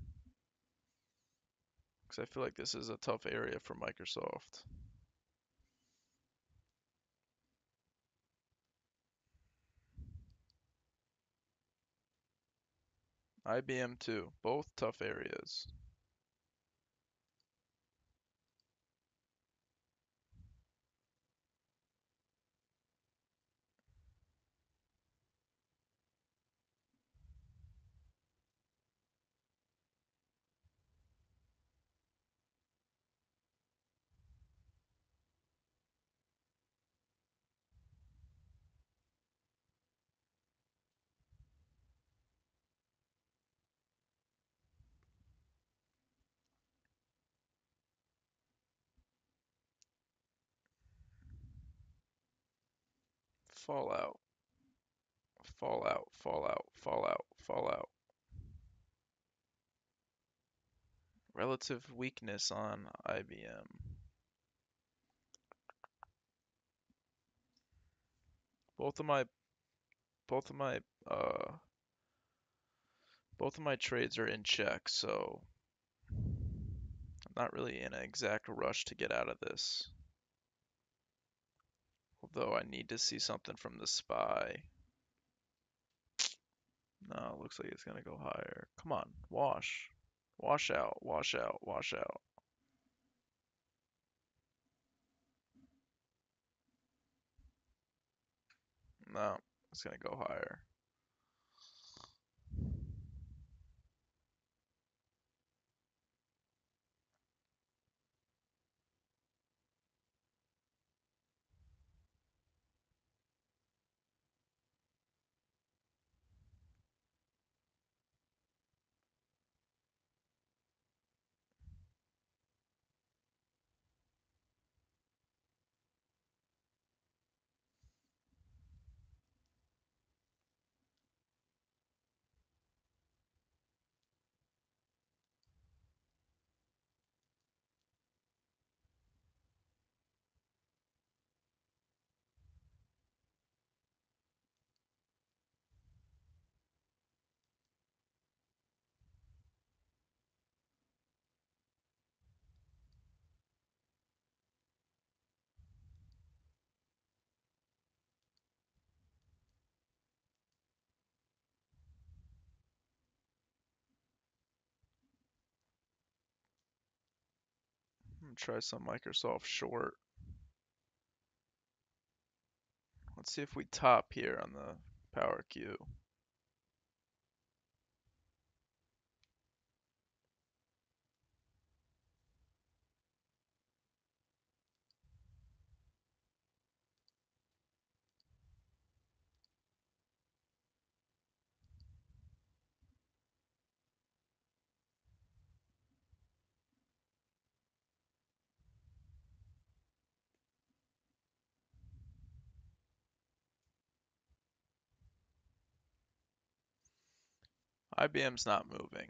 Because I feel like this is a tough area for Microsoft. IBM too, both tough areas. Fallout, fallout, fallout, fallout, fallout. Relative weakness on IBM. Both of my both of my uh both of my trades are in check, so I'm not really in an exact rush to get out of this. Although I need to see something from the SPY. No, it looks like it's gonna go higher. Come on, wash. Wash out, wash out, wash out. No, it's gonna go higher. I'm gonna try some Microsoft short. Let's see if we top here on the power queue. IBM's not moving.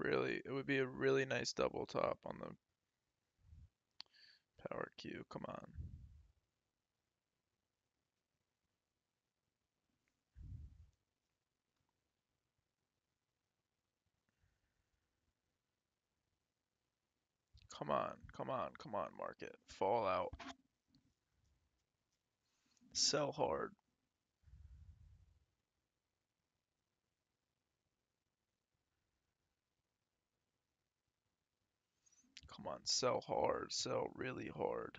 Really, it would be a really nice double top on the power queue. Come on. Come on, come on, come on, market. Fall out. Sell hard. Come on, sell hard. Sell really hard.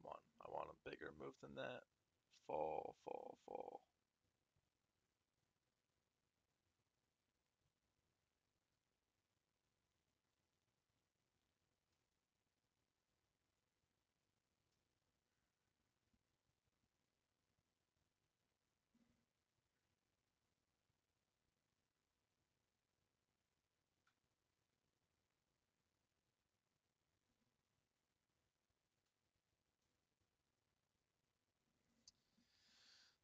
Come on. I want a bigger move than that. Fall, fall, fall.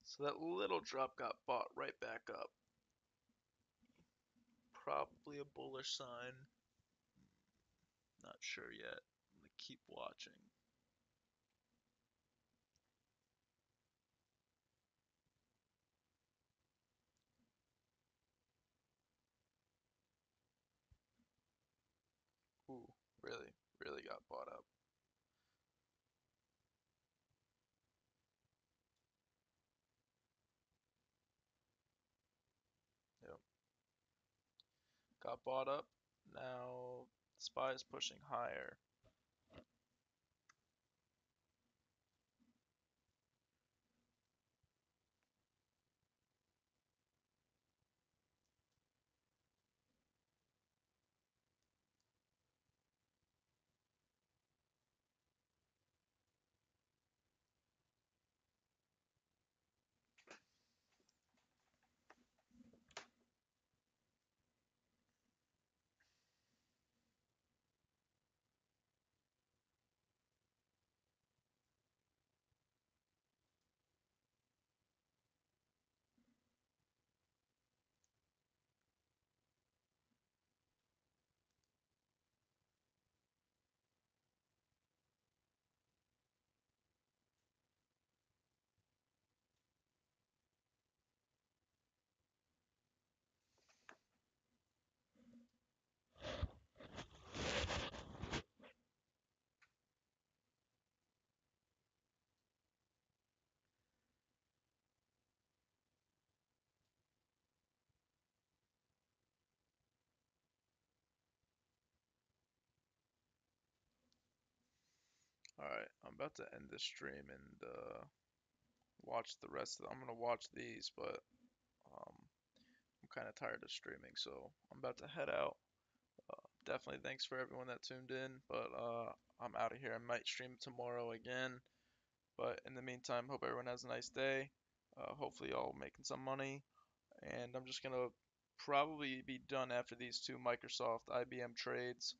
So that little drop got bought right back up. Probably a bullish sign. Not sure yet. I'm gonna keep watching. Ooh, really, really got bought up. got bought up. Now SPY is pushing higher. Alright, I'm about to end this stream and watch the rest of I'm gonna watch these, but um, I'm kind of tired of streaming, so I'm about to head out. Definitely thanks for everyone that tuned in, but I'm out of here. I might stream tomorrow again, but in the meantime, hope everyone has a nice day. Hopefully, y'all making some money, and I'm just gonna probably be done after these two Microsoft IBM trades.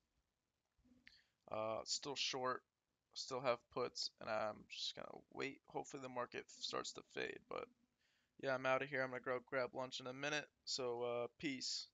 Still short, still have puts, and I'm just gonna wait. Hopefully, the market starts to fade, but yeah, I'm out of here. I'm gonna go grab lunch in a minute. So, peace.